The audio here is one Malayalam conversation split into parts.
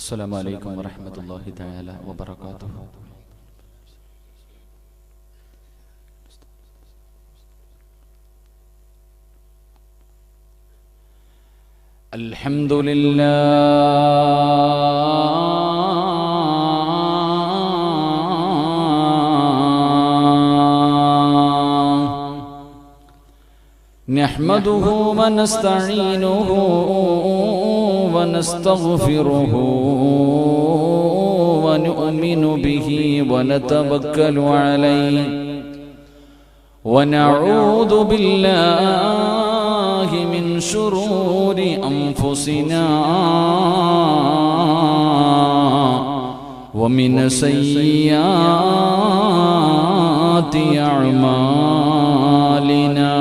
السلام عليكم ورحمة الله تعالى وبركاته. الحمد لله نحمده ونستعينه ونستغفره ونؤمن به ونتوكل عليه ونعوذ بالله من شرور أنفسنا ومن سيئات أعمالنا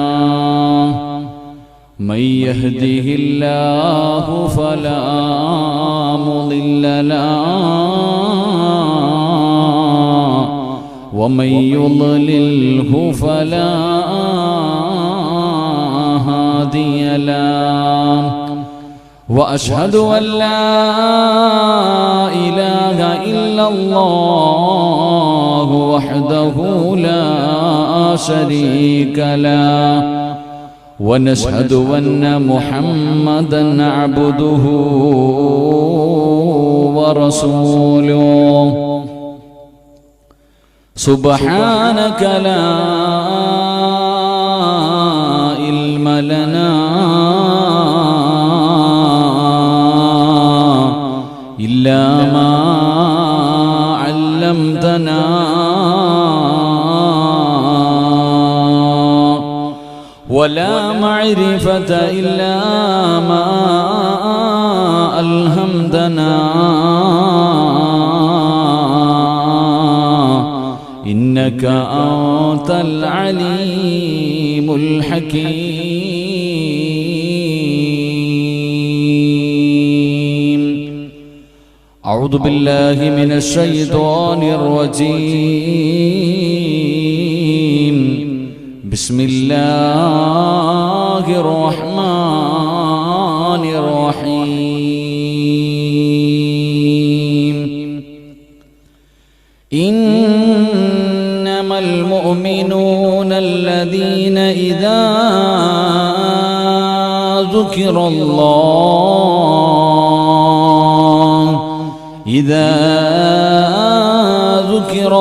من يهده الله فلا مضل له ومن يضلله فلا هادي له وأشهد أن لا إله إلا الله وحده لا شريك له ونشهد أن محمدًا عبده ورسوله سبحانك لا علم لنا إلا ما علمتنا ولا معرفة إلا ما ألهمتنا إنك أنت العليم الحكيم. أعوذ بالله من الشيطان الرجيم. بسم الله الرحمن الرحيم. إنما المؤمنون الذين إذا ذكر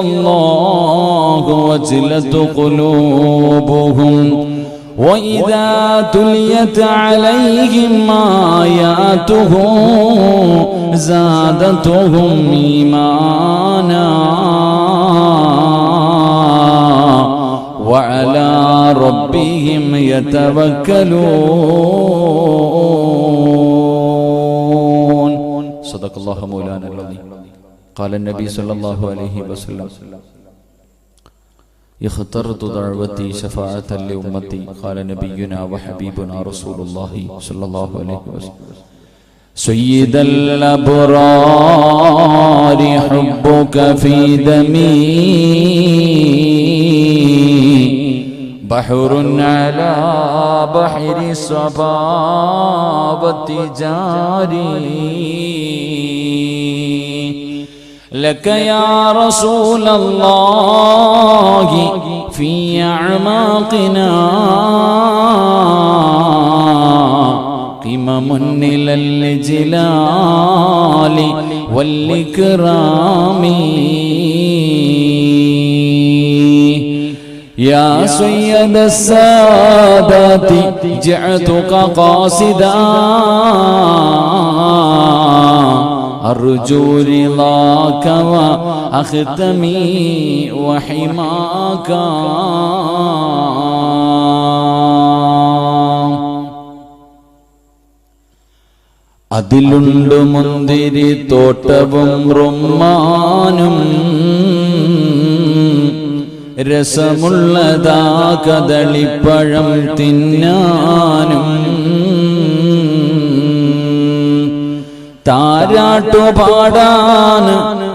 الله وجلت قلوبهم وإذا تليت عليهم آياته زادتهم إيمانا وعلى ربهم يتوكلون. صدق الله مولانا العظيم. قال النبي صلى الله عليه وسلم اخترت دعوتي شفاعة لأمتي. قال نبينا وحبيبنا رسول الله صلى الله عليه وسلم سيد الأبرار حبك في دمي بحر على بحر الصبابة جاري لك يا رسول الله في أعماقنا قمم إلى الجلال والإكرام يا سيد السادات جئتك قاصدا أرجو رضاك وأختمي وحماك. അതിലുണ്ട് മുന്തിരി തോട്ടവും റുമ്മാനും രസമുള്ളതാ കദളിപ്പഴം തിന്നാനും താരാട്ടു പാടാൻ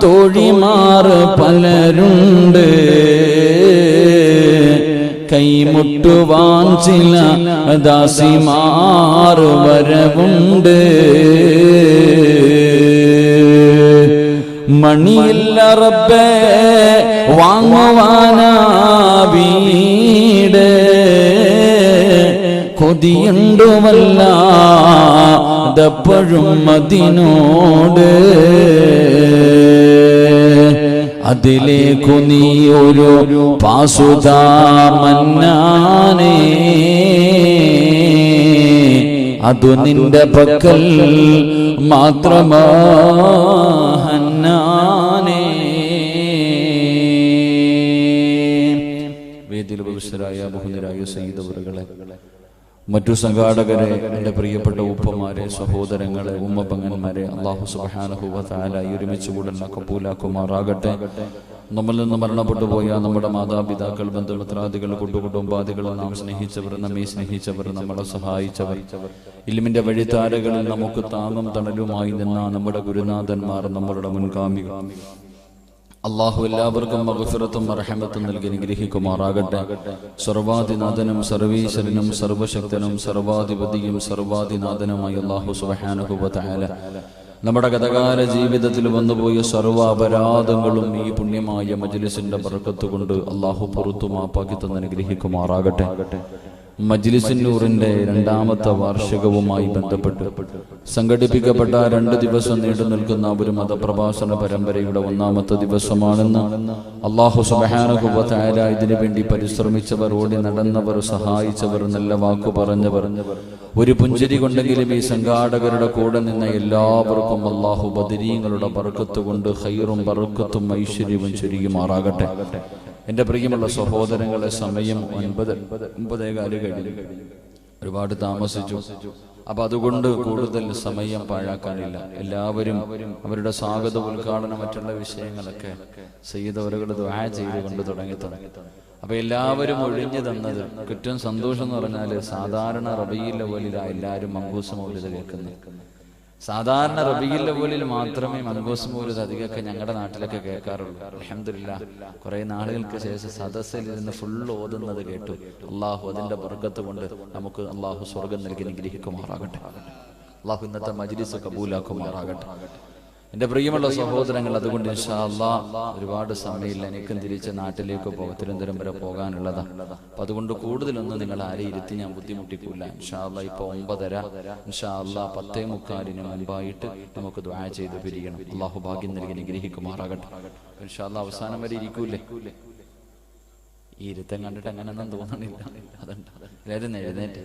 തോഴിമാർ പലരുണ്ട് കൈമുട്ടുവാൻ ചില ദാസിമാർ വരവുണ്ട് മണിയില്ല റബ്ബേ വാങ്ങുവാനാ വീട് കൊതിയുണ്ടുമല്ലാതെപ്പോഴും അതിനോട് അതിലേക്കു നീ ഒരു പാസുതാ മന്നാനേ അതു നിന്റെ പക്കൽ മാത്രമാ ഹന്നാനേ. വേദിയിൽ ഉപവിഷ്ടരായ ബഹുനിരായ സയ്യിദ് അവറുകളെ, മറ്റു സംഘാടകരെ, എൻ്റെ പ്രിയപ്പെട്ട ഉപ്പമാരെ, സഹോദരങ്ങളെ, ഉമ്മപങ്ങന്മാരെ, അല്ലാഹു സുബ്ഹാനഹു വ തആല ഒരുമിച്ച് കൂടല്ല കബൂലാക്കുമാറാകട്ടെ. നമ്മളിൽ നിന്ന് മരണപ്പെട്ടു പോയ നമ്മുടെ മാതാപിതാക്കൾ, ബന്ധുമിത്രാദികൾ, കുടുംബാദികൾ, നാം സ്നേഹിച്ചവർ, നമ്മെ സ്നേഹിച്ചവർ, നമ്മളെ സഹായിച്ചവർ, ഇൽമിന്റെ വഴിത്താരകളിൽ നമുക്ക് താങ്ങും തണലുമായി നിന്ന നമ്മുടെ ഗുരുനാഥന്മാർ, നമ്മളുടെ മുൻഗാമികൾ, അള്ളാഹു എല്ലാവർക്കും മഗ്ഫിറത്തും റഹ്മത്തും നൽകി അനുഗ്രഹിക്കുമാറാകട്ടെ. സർവാധിനാഥനും സർവീശ്വരനും സർവശക്തനും സർവാധിപതിയും സർവാധിനാഥനുമായ അല്ലാഹു സുബ്ഹാനഹു വ തആല നമ്മുടെ ഗതകാല ജീവിതത്തിൽ വന്നുപോയ സർവ്വ അപരാധങ്ങളും ഈ പുണ്യമായ മജ്ലിസിന്റെ ബർക്കത്ത് കൊണ്ട് അള്ളാഹു പുറത്തു മാപ്പാക്കി തന്ന് അനുഗ്രഹിക്കുമാറാകട്ടെ. മജ്ലിസുൻ നൂറിന്റെ 2ാമത്തെ വാർഷികവുമായി ബന്ധപ്പെട്ട് സംഘടിപ്പിക്കപ്പെട്ട 2 ദിവസം നീണ്ടു നിൽക്കുന്ന ഒരു മതപ്രഭാഷണ പരമ്പരയുടെ 1ാമത്തെ ദിവസമാണെന്ന് അല്ലാഹു സുബ്ഹാനഹു വ തആല ഇതിനു വേണ്ടി പരിശ്രമിച്ചവർ, ഓടി നടന്നവർ, സഹായിച്ചവർ, നല്ല വാക്കു പറഞ്ഞവർ, ഒരു പുഞ്ചിരി കൊണ്ടെങ്കിലും ഈ സംഘാടകരുടെ കൂടെ നിന്ന എല്ലാവർക്കും അല്ലാഹു ബദരീങ്ങളുടെ ബർക്കത്ത് കൊണ്ട് ഖൈറും ബർക്കത്തും ഐശ്വര്യവും ചൊരിയുമാറാകട്ടെ. എൻ്റെ പ്രിയമുള്ള സഹോദരങ്ങളെ, സമയം 9:15 കഴിഞ്ഞു. ഒരുപാട് താമസിച്ചു. അപ്പൊ അതുകൊണ്ട് കൂടുതൽ സമയം പാഴാക്കാനില്ല. എല്ലാവരും അവരുടെ സ്വാഗത ഉദ്ഘാടനം, മറ്റുള്ള വിഷയങ്ങളൊക്കെ സയ്യിദ് അവറുകൾ ദുആ ചെയ്തുകൊണ്ട് തുടങ്ങി. അപ്പൊ എല്ലാവരും ഒഴിഞ്ഞു തന്നത് കുറ്റം സന്തോഷം എന്ന് പറഞ്ഞാല് സാധാരണ റബീഉൽ അവ്വലിലാണ് എല്ലാവരും മങ്കൂസ് മൗലിദ് കേൾക്കുന്നത്. സാധാരണ റബീഉൽ അവ്വലിൽ മാത്രമേ മങ്കൂസ് മൗലിദ് അധികമൊക്കെ ഞങ്ങളുടെ നാട്ടിലൊക്കെ കേൾക്കാറുള്ളൂ. അൽഹംദുലില്ലാഹ് കുറെ നാളുകൾക്ക് ശേഷം സദസ്സിൽ ഇരുന്ന് ഫുള്ള് ഓതുന്നത് കേട്ടു. അള്ളാഹു അതിന്റെ ബർക്കത്ത് കൊണ്ട് നമുക്ക് അള്ളാഹു സ്വർഗം നൽകി അനുഗ്രഹിക്കുമാറാകട്ടെ. അള്ളാഹു ഇന്നത്തെ മജ്ലിസ് കബൂലാക്കുമാറാകട്ടെ. എൻ്റെ പ്രിയമുള്ള സഹോദരങ്ങൾ, അതുകൊണ്ട് ഇൻഷാ അല്ലാഹ് ഒരുപാട് സമയമില്ല, എനിക്കും തിരിച്ച് നാട്ടിലേക്ക് തിരുവനന്തപുരം വരെ പോകാനുള്ളതാണ്. അപ്പം അതുകൊണ്ട് കൂടുതലൊന്നും നിങ്ങൾ ആരെയും ഇരുത്തി ഞാൻ ബുദ്ധിമുട്ടിക്കില്ല. ഇൻഷാ അല്ലാഹ് ഇപ്പോൾ 9:30, ഇൻഷാ അല്ലാഹ് 10:45 മുമ്പായിട്ട് നമുക്ക് ദുആ ചെയ്ത് പിരിയണം. അള്ളാഹു ഭാഗ്യം നൽകി അനുഗ്രഹിക്കുമാറാകട്ടെ. ഇൻഷാ അല്ലാഹ് അവസാനം വരെ ഇരിക്കൂലേ? ഈ ഇരുത്തം കണ്ടിട്ട് അങ്ങനെയൊന്നും തോന്നണില്ല. അതുണ്ട് എല്ലാവരും എഴുന്നേറ്റ്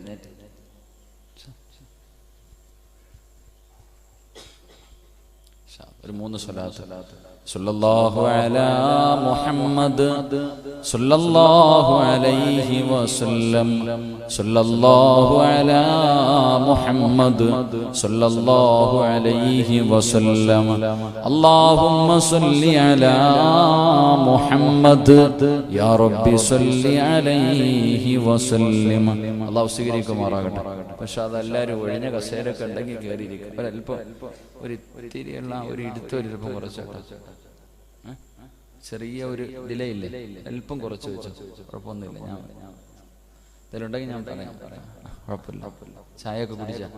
ഒരു 3 സ്വലാത്ത്. സല്ലല്ലാഹു അലാ മുഹമ്മദ് സല്ലല്ലാഹു അലൈഹി വസല്ലം, സല്ലല്ലാഹു അലാ മുഹമ്മദ് സല്ലല്ലാഹു അലൈഹി വസല്ലം, അല്ലാഹുമ്മ സല്ലി അലാ മുഹമ്മദ് യാ റബ്ബി സല്ലി അലൈഹി വസല്ലം. അല്ലാഹു സ്വീകരിക്കുമാറാകട്ടെ. പക്ഷെ അതെല്ലാവരും ഒഴിഞ്ഞ കസേരൊക്കെ ഉണ്ടെങ്കിൽ കയറിയിരിക്കും. ഒരല്പം ഒരു ഇത്തിരിയുള്ള ഒരു ഇടുത്തൊരിപ്പം കുറച്ചോട്ടെ. ചെറിയ ഒരു ഡിലേ ഇല്ലേ? അല്പം കുറച്ച് വെച്ചു, കുഴപ്പമൊന്നുമില്ല. ഞാൻ ഇതിലുണ്ടെങ്കിൽ ഞാൻ പറയാം, കുഴപ്പമില്ല. ചായ ഒക്കെ കുടിച്ചാ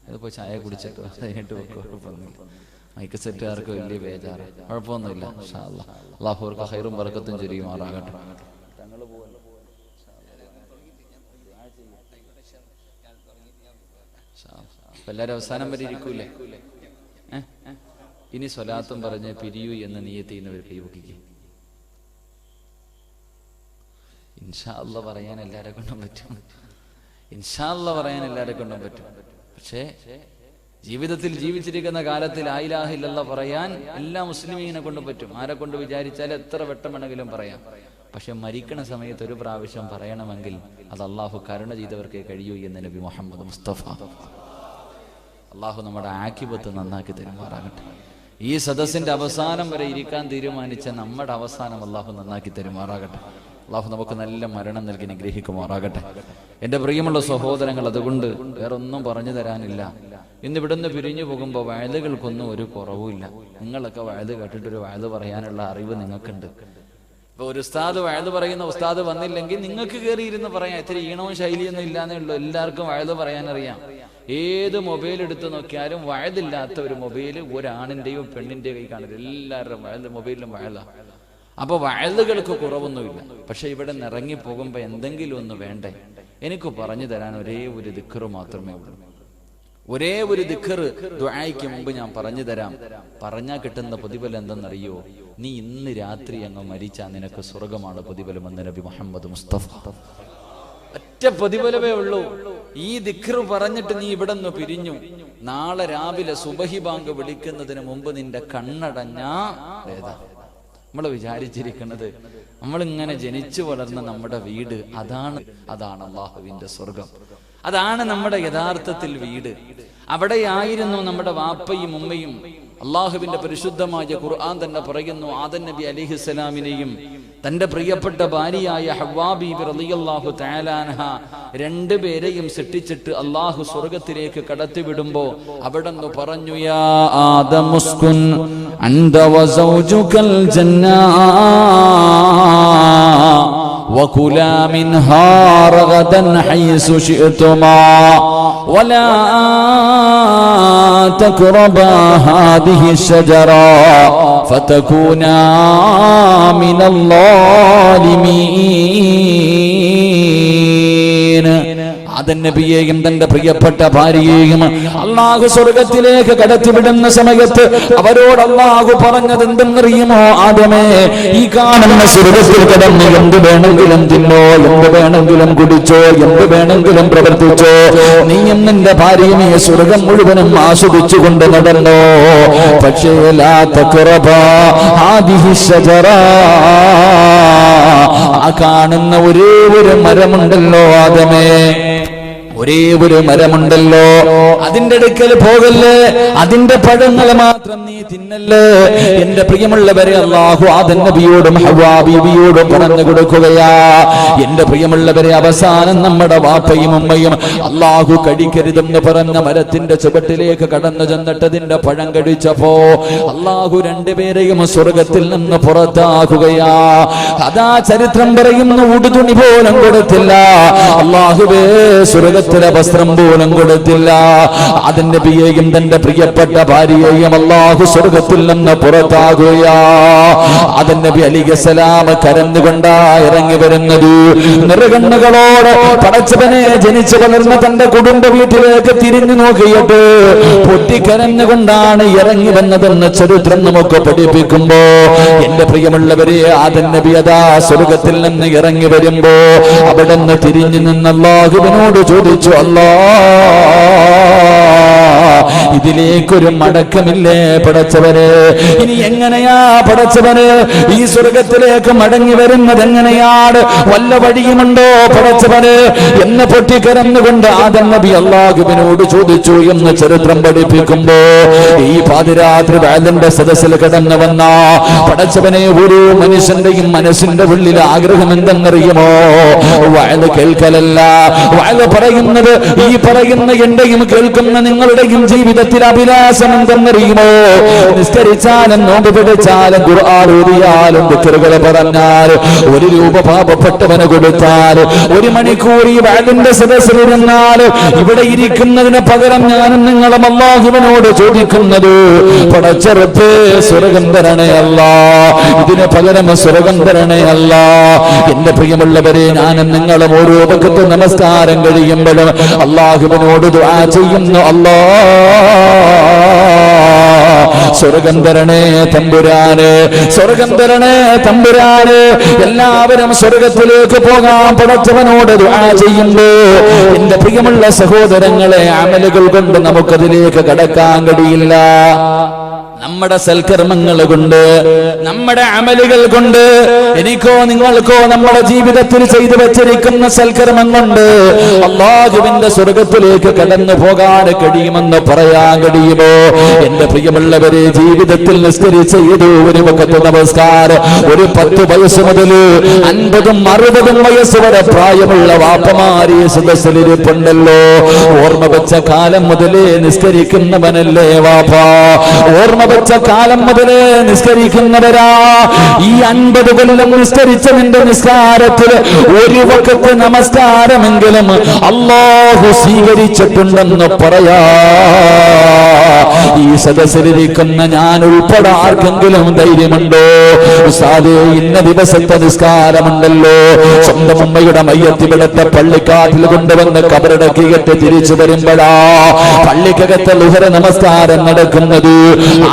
ഇതിപ്പോ ചായ കുടിച്ചിട്ട് കഴിഞ്ഞിട്ട് വെക്കും, കുഴപ്പമൊന്നുമില്ല. മൈക്ക് സെറ്റുകാർക്ക് വലിയ ബേജാറ്, കുഴപ്പമൊന്നുമില്ല. ഇൻഷാ അല്ലാഹ് അല്ലാഹു അവർക്ക് ഖൈറും ബർക്കത്തും ചൊരിയുമാറാകട്ടെ. എല്ലാവരും അവസാനം വരെ ഇരിക്കൂലേ? ഇനി സ്വലാത്തും പറഞ്ഞ് പിരിയൂ എന്ന് നിയത്ത് ചെയ്യുന്നവർ കൈവക്കിക്കും. ഇൻഷാ അല്ലാഹ് പറയാൻ എല്ലാവരെ കൊണ്ടും പറ്റും. ഇൻഷാ അല്ലാഹ് പറയാൻ എല്ലാവരെ കൊണ്ടും പറ്റും. പക്ഷേ ജീവിതത്തിൽ ജീവിച്ചിരിക്കുന്ന കാലത്തിൽ ലാ ഇലാഹ ഇല്ലല്ലാഹ് പറയാൻ എല്ലാ മുസ്ലിമീനെ കൊണ്ടും പറ്റും. ആരെ കൊണ്ട് വിചാരിച്ചാൽ എത്ര വട്ടമാണെങ്കിലും പറയാം. പക്ഷെ മരിക്കണ സമയത്ത് ഒരു പ്രാവശ്യം പറയണമെങ്കിൽ അത് അള്ളാഹു കരുണ ചെയ്തവർക്കേ കഴിയൂ എന്ന് നബി മുഹമ്മദ് മുസ്തഫ. അള്ളാഹു നമ്മുടെ ആക്കിബത്ത് നന്നാക്കി തരുമാറാകട്ടെ. ഈ സദസ്സിന്റെ അവസാനം വരെ ഇരിക്കാൻ തീരുമാനിച്ച നമ്മുടെ അവസാനം അള്ളാഹു നന്നാക്കി തരുമാറാകട്ടെ. അള്ളാഹു നമുക്ക് നല്ല മരണം നൽകി അനുഗ്രഹിക്കുമാറാകട്ടെ. എൻ്റെ പ്രിയമുള്ള സഹോദരങ്ങൾ, അതുകൊണ്ട് വേറൊന്നും പറഞ്ഞു തരാനില്ല. ഇന്ന് ഇവിടുന്ന് പിരിഞ്ഞു പോകുമ്പോൾ വയലുകൾക്കൊന്നും ഒരു കുറവുമില്ല. നിങ്ങളൊക്കെ വയല് കേട്ടിട്ടൊരു വയല് പറയാനുള്ള അറിവ് നിങ്ങൾക്കുണ്ട്. ഇപ്പൊ ഒരു ഉസ്താദ് വയല് പറയുന്ന ഉസ്താദ് വന്നില്ലെങ്കിൽ നിങ്ങൾക്ക് കയറിയിരുന്ന് പറയാം. ഇത്തിരി ഈണവും ശൈലിയൊന്നും ഇല്ലാന്നേ ഉള്ളൂ. എല്ലാവർക്കും വയല് പറയാനറിയാം. ഏത് മൊബൈൽ എടുത്ത് നോക്കിയാലും വയതില്ലാത്ത ഒരു മൊബൈൽ ഒരാണിൻ്റെയോ പെണ്ണിൻ്റെയോ കൈ കാണില്ല. എല്ലാവരുടെ മൊബൈലിലും വയലാണ്. അപ്പൊ വയലുകൾക്ക് കുറവൊന്നുമില്ല. പക്ഷെ ഇവിടെ നിന്ന് ഇറങ്ങി പോകുമ്പോ എന്തെങ്കിലും ഒന്ന് വേണ്ടേ? എനിക്ക് പറഞ്ഞു തരാൻ ഒരേ ഒരു ദിക്ർ മാത്രമേ ഉള്ളൂ. ഒരേ ഒരു ദിക്ർ ദുആയ്ക്ക് മുമ്പ് ഞാൻ പറഞ്ഞു തരാം. പറഞ്ഞാൽ കിട്ടുന്ന പ്രതിഫലം എന്തെന്നറിയോ? നീ ഇന്ന് രാത്രി അങ്ങ് മരിച്ചാൽ നിനക്ക് സ്വർഗമാണ് പ്രതിഫലമെന്ന് നബി മുഹമ്മദ് മുസ്തഫ. ഒറ്റ പ്രതിഫലമേ ഉള്ളൂ. ഈ ദിക്ർ പറഞ്ഞിട്ട് നീ ഇവിടെ നിന്ന് പിരിഞ്ഞു, നാളെ രാവിലെ സുബഹി ബാങ്ക് വിളിക്കുന്നതിന് മുമ്പ് നിന്റെ കണ്ണടഞ്ഞാ ഏതാ നമ്മൾ വിചാരിച്ചിരിക്കുന്നത്? നമ്മളിങ്ങനെ ജനിച്ചു വളർന്ന നമ്മുടെ വീട് അതാണ് അള്ളാഹുവിന്റെ സ്വർഗം. അതാണ് നമ്മുടെ യഥാർത്ഥത്തിൽ വീട്. അവിടെയായിരുന്നു നമ്മുടെ വാപ്പയും ഉമ്മയും. അള്ളാഹുവിന്റെ പരിശുദ്ധമായ ഖുർആൻ തന്നെ പറയുന്നു, ആദം നബി അലൈഹിസ്സലാമിനെയും തന്റെ പ്രിയപ്പെട്ട ഭാര്യയായ ഹവ്വാ ബീബി റളിയല്ലാഹു തആല അൻഹ രണ്ടുപേരെയും സൃഷ്ടിച്ചിട്ട് അള്ളാഹു സ്വർഗത്തിലേക്ക് കടത്തിവിടുമ്പോ അവിടെന്ന് പറഞ്ഞു, യാ ആദമുസ്കുൻ അൻത വസൗജുകൽ ജന്ന വകുലാ മിൻഹാ റഗദൻ ഹൈസു ശിഅ്തുമാ വലാ തഖറബാ ഹാദിഹി ശജറ ഫതകൂനാ മിനൽ ളാലിമീൻ. ആദം നബിയെയും തന്റെ പ്രിയപ്പെട്ട ഭാര്യയെയും അള്ളാഹു സ്വർഗത്തിലേക്ക് കടത്തിവിടുന്ന സമയത്ത് അവരോട് അള്ളാഹു പറഞ്ഞത് എന്തെന്നറിയുമോ? ആദമേ, ഈ കാണുന്ന സ്വർഗത്തിൽ കടന്ന് എന്ത് വേണമെങ്കിലും തിന്നോ, എന്ത് വേണമെങ്കിലും കുടിച്ചോ, എന്ത് വേണമെങ്കിലും പ്രവർത്തിച്ചോ, നീയും നിന്റെ ഭാര്യയും ഈ സ്വർഗം മുഴുവനും ആസ്വദിച്ചുകൊണ്ട് നടന്നോ. പക്ഷേ ലാ തഖറബാ ഹാദിഹി ശജറ, ആ കാണുന്ന ഒരേ ഒരു മരമുണ്ടല്ലോ ആദമേ, ഒരേ ഒരു മരമുണ്ടല്ലോ, അതിന്റെ അടുക്കൽ പോകല്ലേ, അതിന്റെ പഴങ്ങൾ മാത്രം നീ തിന്നല്ലേ. എന്റെ പ്രിയമുള്ളവരെ, അല്ലാഹു ആദം നബിയോടും ഹവ്വാ ബീവിയോടും പറഞ്ഞു കൊടുക്കുകയാ. എന്റെ പ്രിയമുള്ളവരെ, അവസാനം നമ്മുടെ വാപ്പയും ഉമ്മയും അല്ലാഹു കഴിക്കരുതെന്ന് പറഞ്ഞ മരത്തിന്റെ ചുവട്ടിലേക്ക് കടന്നു ചെന്നിട്ട് അതിന്റെ പഴം കഴിച്ചപ്പോ അല്ലാഹു രണ്ടുപേരെയും സ്വർഗത്തിൽ നിന്ന് പുറത്താക്കുകയാ. അതാ ചരിത്രം പറയുന്നു, ഉടുതുണി പോലും കൊടുത്തില്ല അല്ലാഹുവേ, സ്വർഗത്തിലെ വസ്ത്രം പോലും കൊടുത്തില്ല. ആദം നബിയെയും തന്റെ പ്രിയപ്പെട്ട ഭാര്യയെയും അല്ലാഹു സ്വർഗത്തിൽ നിന്ന് പുറത്താകുകയാ. ആദം നബി അലൈഹിസ്സലാം കരഞ്ഞുകൊണ്ടാ ഇറങ്ങി വരുന്നത്. നിറകണ്ണുകളോട് പടച്ചവനെ ജനിച്ചു വളർന്ന തന്റെ കുടുംബ വീട്ടിലേക്ക് തിരിഞ്ഞു നോക്കിയിട്ട് പൊട്ടിക്കരഞ്ഞുകൊണ്ടാണ് ഇറങ്ങി വന്നതെന്ന് ചരിത്രം നമുക്ക് പഠിപ്പിക്കുമ്പോ, എന്റെ പ്രിയമുള്ളവരെ, ആദം നബി അതാ സ്വർഗത്തിൽ നിന്ന് ഇറങ്ങി വരുമ്പോ അവിടെ നിന്ന് തിരിഞ്ഞു നിന്ന് അല്ലാഹുവിനോട് ചോദിച്ചു, അല്ലാ, ഇതിലേക്കൊരു മടക്കമില്ലേ പടച്ചവനെ? ഇനി എങ്ങനെയാ പടച്ചവന് ഈ സ്വർഗത്തിലേക്ക് മടങ്ങി വരുന്നത്? എങ്ങനെയാണ്? വല്ല വഴിയുമുണ്ടോ പടച്ചവന് എന്ന് പൊട്ടിക്കരന്നുകൊണ്ട് ആദം നബി അല്ലാഹുവിനോട് ചോദിച്ചു എന്ന് ചരിത്രം പഠിപ്പിക്കുമ്പോ, ഈ പാതിരാത്രി വഅലിന്റെ സദസ്സിൽ കടന്നു വന്ന പടച്ചവനെ, ഒരു മനുഷ്യന്റെയും മനസ്സിന്റെ ഉള്ളിൽ ആഗ്രഹം എന്തെന്നറിയുമോ? വഅല് കേൾക്കലല്ല, വഅല് പറയുന്നത്, ഈ പറയുന്ന എന്റെയും കേൾക്കുന്ന നിങ്ങളുടെയും ജീവിതത്തിൽ അഭിലാഷം എന്തെന്നറിയുമോ? നിസ്കരിച്ചാലും നോമ്പ് പിടിച്ചാലും ഖുർആൻ ഓതിയാലും ദിക്റുകൾ പറഞ്ഞാൽ, ഒരു രൂപ പാപപ്പെട്ടവന് കൊടുത്താൽ, ഒരു മണിക്കൂർ ഈ വഅലിന്റെ സദസ്സിലിരുന്നാൽ, ഇവിടെ ഇരിക്കുന്നതിന് പകരം ഞാനും നിങ്ങളും അല്ലാഹുവിനോട് ചോദിക്കുന്നത്, പടച്ചറപ്പേ സ്വർഗം തരണേ അല്ലാ, ഇതിന് പകരം സ്വർഗം തരണേ അല്ലാ. എന്റെ പ്രിയമുള്ളവരെ, ഞാനും നിങ്ങളും ഓരോ വഖത്ത് നമസ്കാരം കഴിയുമ്പോഴും അല്ലാഹുവിനോട് ദുആ ചെയ്യുന്നു, അല്ലാ സ്വർഗം തരണേ തമ്പുരാന്, സ്വർഗം തരണേ തമ്പുരാന്. എല്ലാവരും സ്വർഗത്തിലേക്ക് പോകാൻ പടച്ചവനോട് ദുആ ചെയ്യുമ്പോ, എന്റെ പ്രിയമുള്ള സഹോദരങ്ങളെ, അമലുകൾ കൊണ്ട് നമുക്കതിലേക്ക് കടക്കാൻ കഴിയില്ല. നമ്മുടെ സൽക്കർമ്മങ്ങൾ കൊണ്ട്, നമ്മുടെ അമലുകൾ കൊണ്ട്, എനിക്കോ നിങ്ങൾക്കോ നമ്മുടെ ജീവിതത്തിൽ ചെയ്തു വെച്ചിരിക്കുന്ന സൽക്കർമ്മം കൊണ്ട് അല്ലാഹുവിന്റെ സ്വർഗത്തിലേക്ക് കടന്നു പോകാൻ കഴിയുമെന്ന് പറയാൻ കഴിയുമോ? എന്റെ പ്രിയമുള്ളവരെ, ജീവിതത്തിൽ നിസ്കരിച്ച ഏതോ ഒരു വഖത്ത് നമസ്കാരം ഒരു 10 വയസ്സ് മുതൽ 50ഉം 60ഉം വയസ്സ് വരെ പ്രായമുള്ള വാപ്പമാരി സദസ്സിലിരിപ്പുണ്ടല്ലോ. ഓർമ്മ വെച്ച കാലം മുതലേ നിസ്കരിക്കുന്നവനല്ലേ വാപ്പ? ഓർമ്മ വെച്ച കാലം മുതലേ നിസ്കരിക്കുന്നവരാ. ഈ 50 കൊല്ലം നിസ്കരിച്ച നിന്റെ നിസ്കാരത്തിൽ ഒരു വഖത്ത് നമസ്കാരമെങ്കിലും അല്ലാഹു സ്വീകരിച്ചിട്ടുണ്ടെന്ന് പറയാ. ഈ സദസ്സിലിരിക്കുന്ന ഞാൻ ഉൾപ്പെടെ ആർക്കെങ്കിലും ധൈര്യമുണ്ടോ? ഉസ്താദേ, ഇന്ന ദിവസത്തെ നിസ്കാരമുണ്ടല്ലോ, സ്വന്തം ഉമ്മയുടെ മയ്യത്തിവിടത്തെ പള്ളിക്കാട്ടിൽ കൊണ്ടുവന്ന് കബറടക്കിയിട്ട് തിരിച്ചു വരുമ്പോഴാ പള്ളിക്കകത്തെ ലുഹർ നമസ്കാരം നടക്കുന്നത്.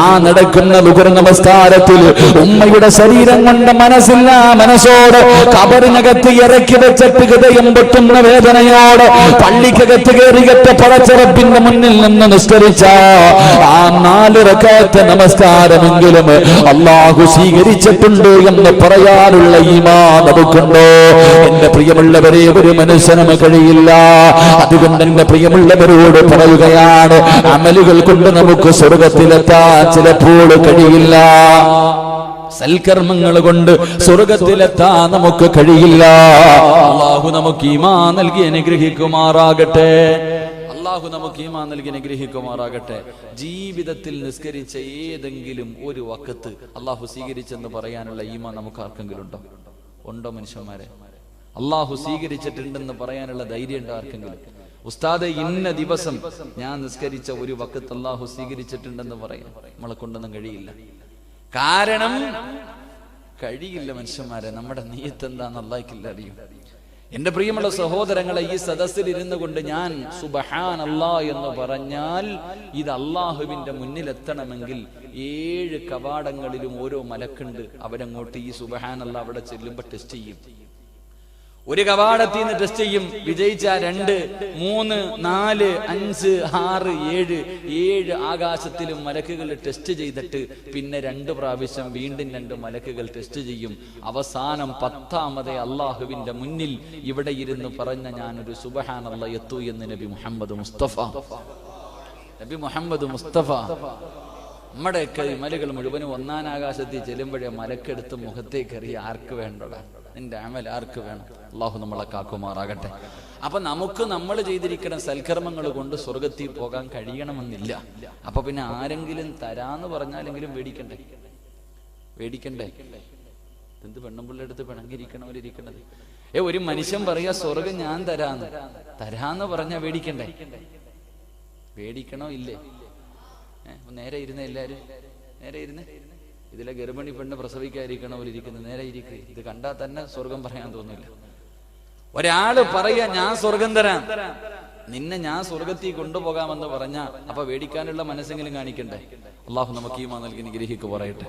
ആ നടക്കുന്ന ലുഹർ നമസ്കാരത്തിൽ ഉമ്മയുടെ ശരീരം കൊണ്ട് മനസ്സില്ല മനസ്സോട് കബറിനകത്ത് ഇറക്കി വെച്ചിട്ട് ഹൃദയം പൊട്ടുന്ന വേദനയോട് പള്ളിക്കകത്ത് കയറികറ്റ പടച്ചറപ്പിന്റെ മുന്നിൽ നിന്ന് നിസ്കരിച്ച ആ 4 റക്അത്ത് നമസ്കാരമെങ്കിലും അല്ലാഹു സ്വീകരിച്ചിട്ടുണ്ട് എന്ന് പറയാനുള്ള ഈമാൻ നമുക്കുണ്ടോ? എന്റെ പ്രിയമുള്ളവരെ, ഒരു മനുഷ്യനും കഴിയില്ല. അതുകൊണ്ട് എന്റെ പ്രിയമുള്ളവരോട് പറയുകയാണ്, അമലുകൾ കൊണ്ട് നമുക്ക് സ്വർഗത്തിലെത്താൻ ചിലപ്പോൾ കഴിയില്ല. സൽക്കർമ്മങ്ങൾ കൊണ്ട് സ്വർഗത്തിലെത്താൻ നമുക്ക് കഴിയില്ല. അല്ലാഹു നമുക്ക് ഈമാൻ നൽകി അനുഗ്രഹിക്കുമാറാകട്ടെ. അല്ലാഹു നമുക്ക് ഈമാൻ നൽകി അനുഗ്രഹിക്കുമാറാകട്ടെ. ജീവിതത്തിൽ നിസ്കരിച്ച ഏതെങ്കിലും ഒരു വഖത്ത് അല്ലാഹു സ്വീകരിച്ചെന്ന് പറയാനുള്ള ഈമാൻ നമുക്ക് ആർക്കെങ്കിലും ഉണ്ടോ മനുഷ്യന്മാരെ? അല്ലാഹു സ്വീകരിച്ചിട്ടുണ്ടെന്ന് പറയാനുള്ള ധൈര്യം ഉണ്ടോ ആർക്കെങ്കിലും? ഉസ്താദെ, ഇന്ന ദിവസം ഞാൻ നിസ്കരിച്ച ഒരു വഖത്ത് അല്ലാഹു സ്വീകരിച്ചിട്ടുണ്ടെന്ന് പറയാൻ നമ്മളെ കൊണ്ടൊന്നും കഴിയില്ല. കാരണം കഴിയില്ല മനുഷ്യന്മാരെ. നമ്മുടെ നിയ്യത്ത് എന്താന്ന് അല്ലാഹുവിന് അറിയും. എന്റെ പ്രിയമുള്ള സഹോദരങ്ങളെ, ഈ സദസ്സിൽ ഇരുന്നു കൊണ്ട് ഞാൻ സുബ്ഹാനല്ലാഹ് എന്ന് പറഞ്ഞാൽ ഇത് അല്ലാഹുവിന്റെ മുന്നിൽ എത്തണമെങ്കിൽ 7 കവാടങ്ങളിലും ഓരോ മലക്കുണ്ട്. അവരങ്ങോട്ട് ഈ സുബ്ഹാനല്ലാഹ് അവിടെ ചെല്ലുമ്പോൾ ടെസ്റ്റ് ചെയ്യും. ഒരു കവാടത്തിൽ നിന്ന് ടെസ്റ്റ് ചെയ്യും. വിജയിച്ച 2, 3, 4, 5, 6, 7 ആകാശത്തിലും മലക്കുകൾ ടെസ്റ്റ് ചെയ്തിട്ട് പിന്നെ 2 പ്രാവശ്യം വീണ്ടും 2 മലക്കുകൾ ടെസ്റ്റ് ചെയ്യും. അവസാനം 10ാമതേ അല്ലാഹുവിന്റെ മുന്നിൽ ഇവിടെ ഇരുന്ന് പറഞ്ഞ ഞാനൊരു സുബ്ഹാനല്ലാഹ് എത്തു എന്ന് നബി മുഹമ്മദ് മുസ്തഫ. നമ്മുടെയൊക്കെ മലകൾ മുഴുവനും 1-ാം ആകാശത്തിൽ ചെല്ലുമ്പോഴേ മലക്കെടുത്ത് മുഖത്തേക്ക് എറിയ ആർക്ക് വേണ്ടടാ? നിന്റെ അമൽ ആർക്ക് വേണം? അല്ലാഹു നമ്മളെ കാക്കുമാറാകട്ടെ. അപ്പൊ നമുക്ക് നമ്മൾ ചെയ്തിരിക്കുന്ന സൽക്കർമ്മങ്ങൾ കൊണ്ട് സ്വർഗത്തിൽ പോകാൻ കഴിയണമെന്നില്ല. അപ്പൊ പിന്നെ ആരെങ്കിലും തരാന്ന് പറഞ്ഞാലെങ്കിലും വേടിക്കണ്ടേ? എന്ത് പെണ്ണുമ്പിള്ള അടുത്ത് പിണങ്ങിയിരിക്കണവരിക്കണത്? ഒരു മനുഷ്യൻ പറയാ സ്വർഗം ഞാൻ തരാന്ന് പറഞ്ഞാ വേടിക്കണോ ഇല്ലേ? നേരെ ഇരുന്ന് എല്ലാരും നേരെ ഇരുന്ന്. ഇതിലെ ഗർഭിണി പെണ്ണ് പ്രസവിക്കാതിരിക്കണവരിയ്ക്കുന്നത്. നേരെ ഇരിക്കുക. ഇത് കണ്ടാൽ തന്നെ സ്വർഗം പറയാൻ തോന്നില്ല. ഒരാള് പറയാ ഞാൻ സ്വർഗം തരാം, നിന്നെ ഞാൻ സ്വർഗത്തിൽ കൊണ്ടുപോകാമെന്ന് പറഞ്ഞാ അപ്പൊ വേടിക്കാനുള്ള മനസ്സെങ്കിലും കാണിക്കണ്ടേ? അല്ലാഹു നമുക്ക് ഈമാൻ നൽകി അനുഗ്രഹിക്കു പറയട്ടെ.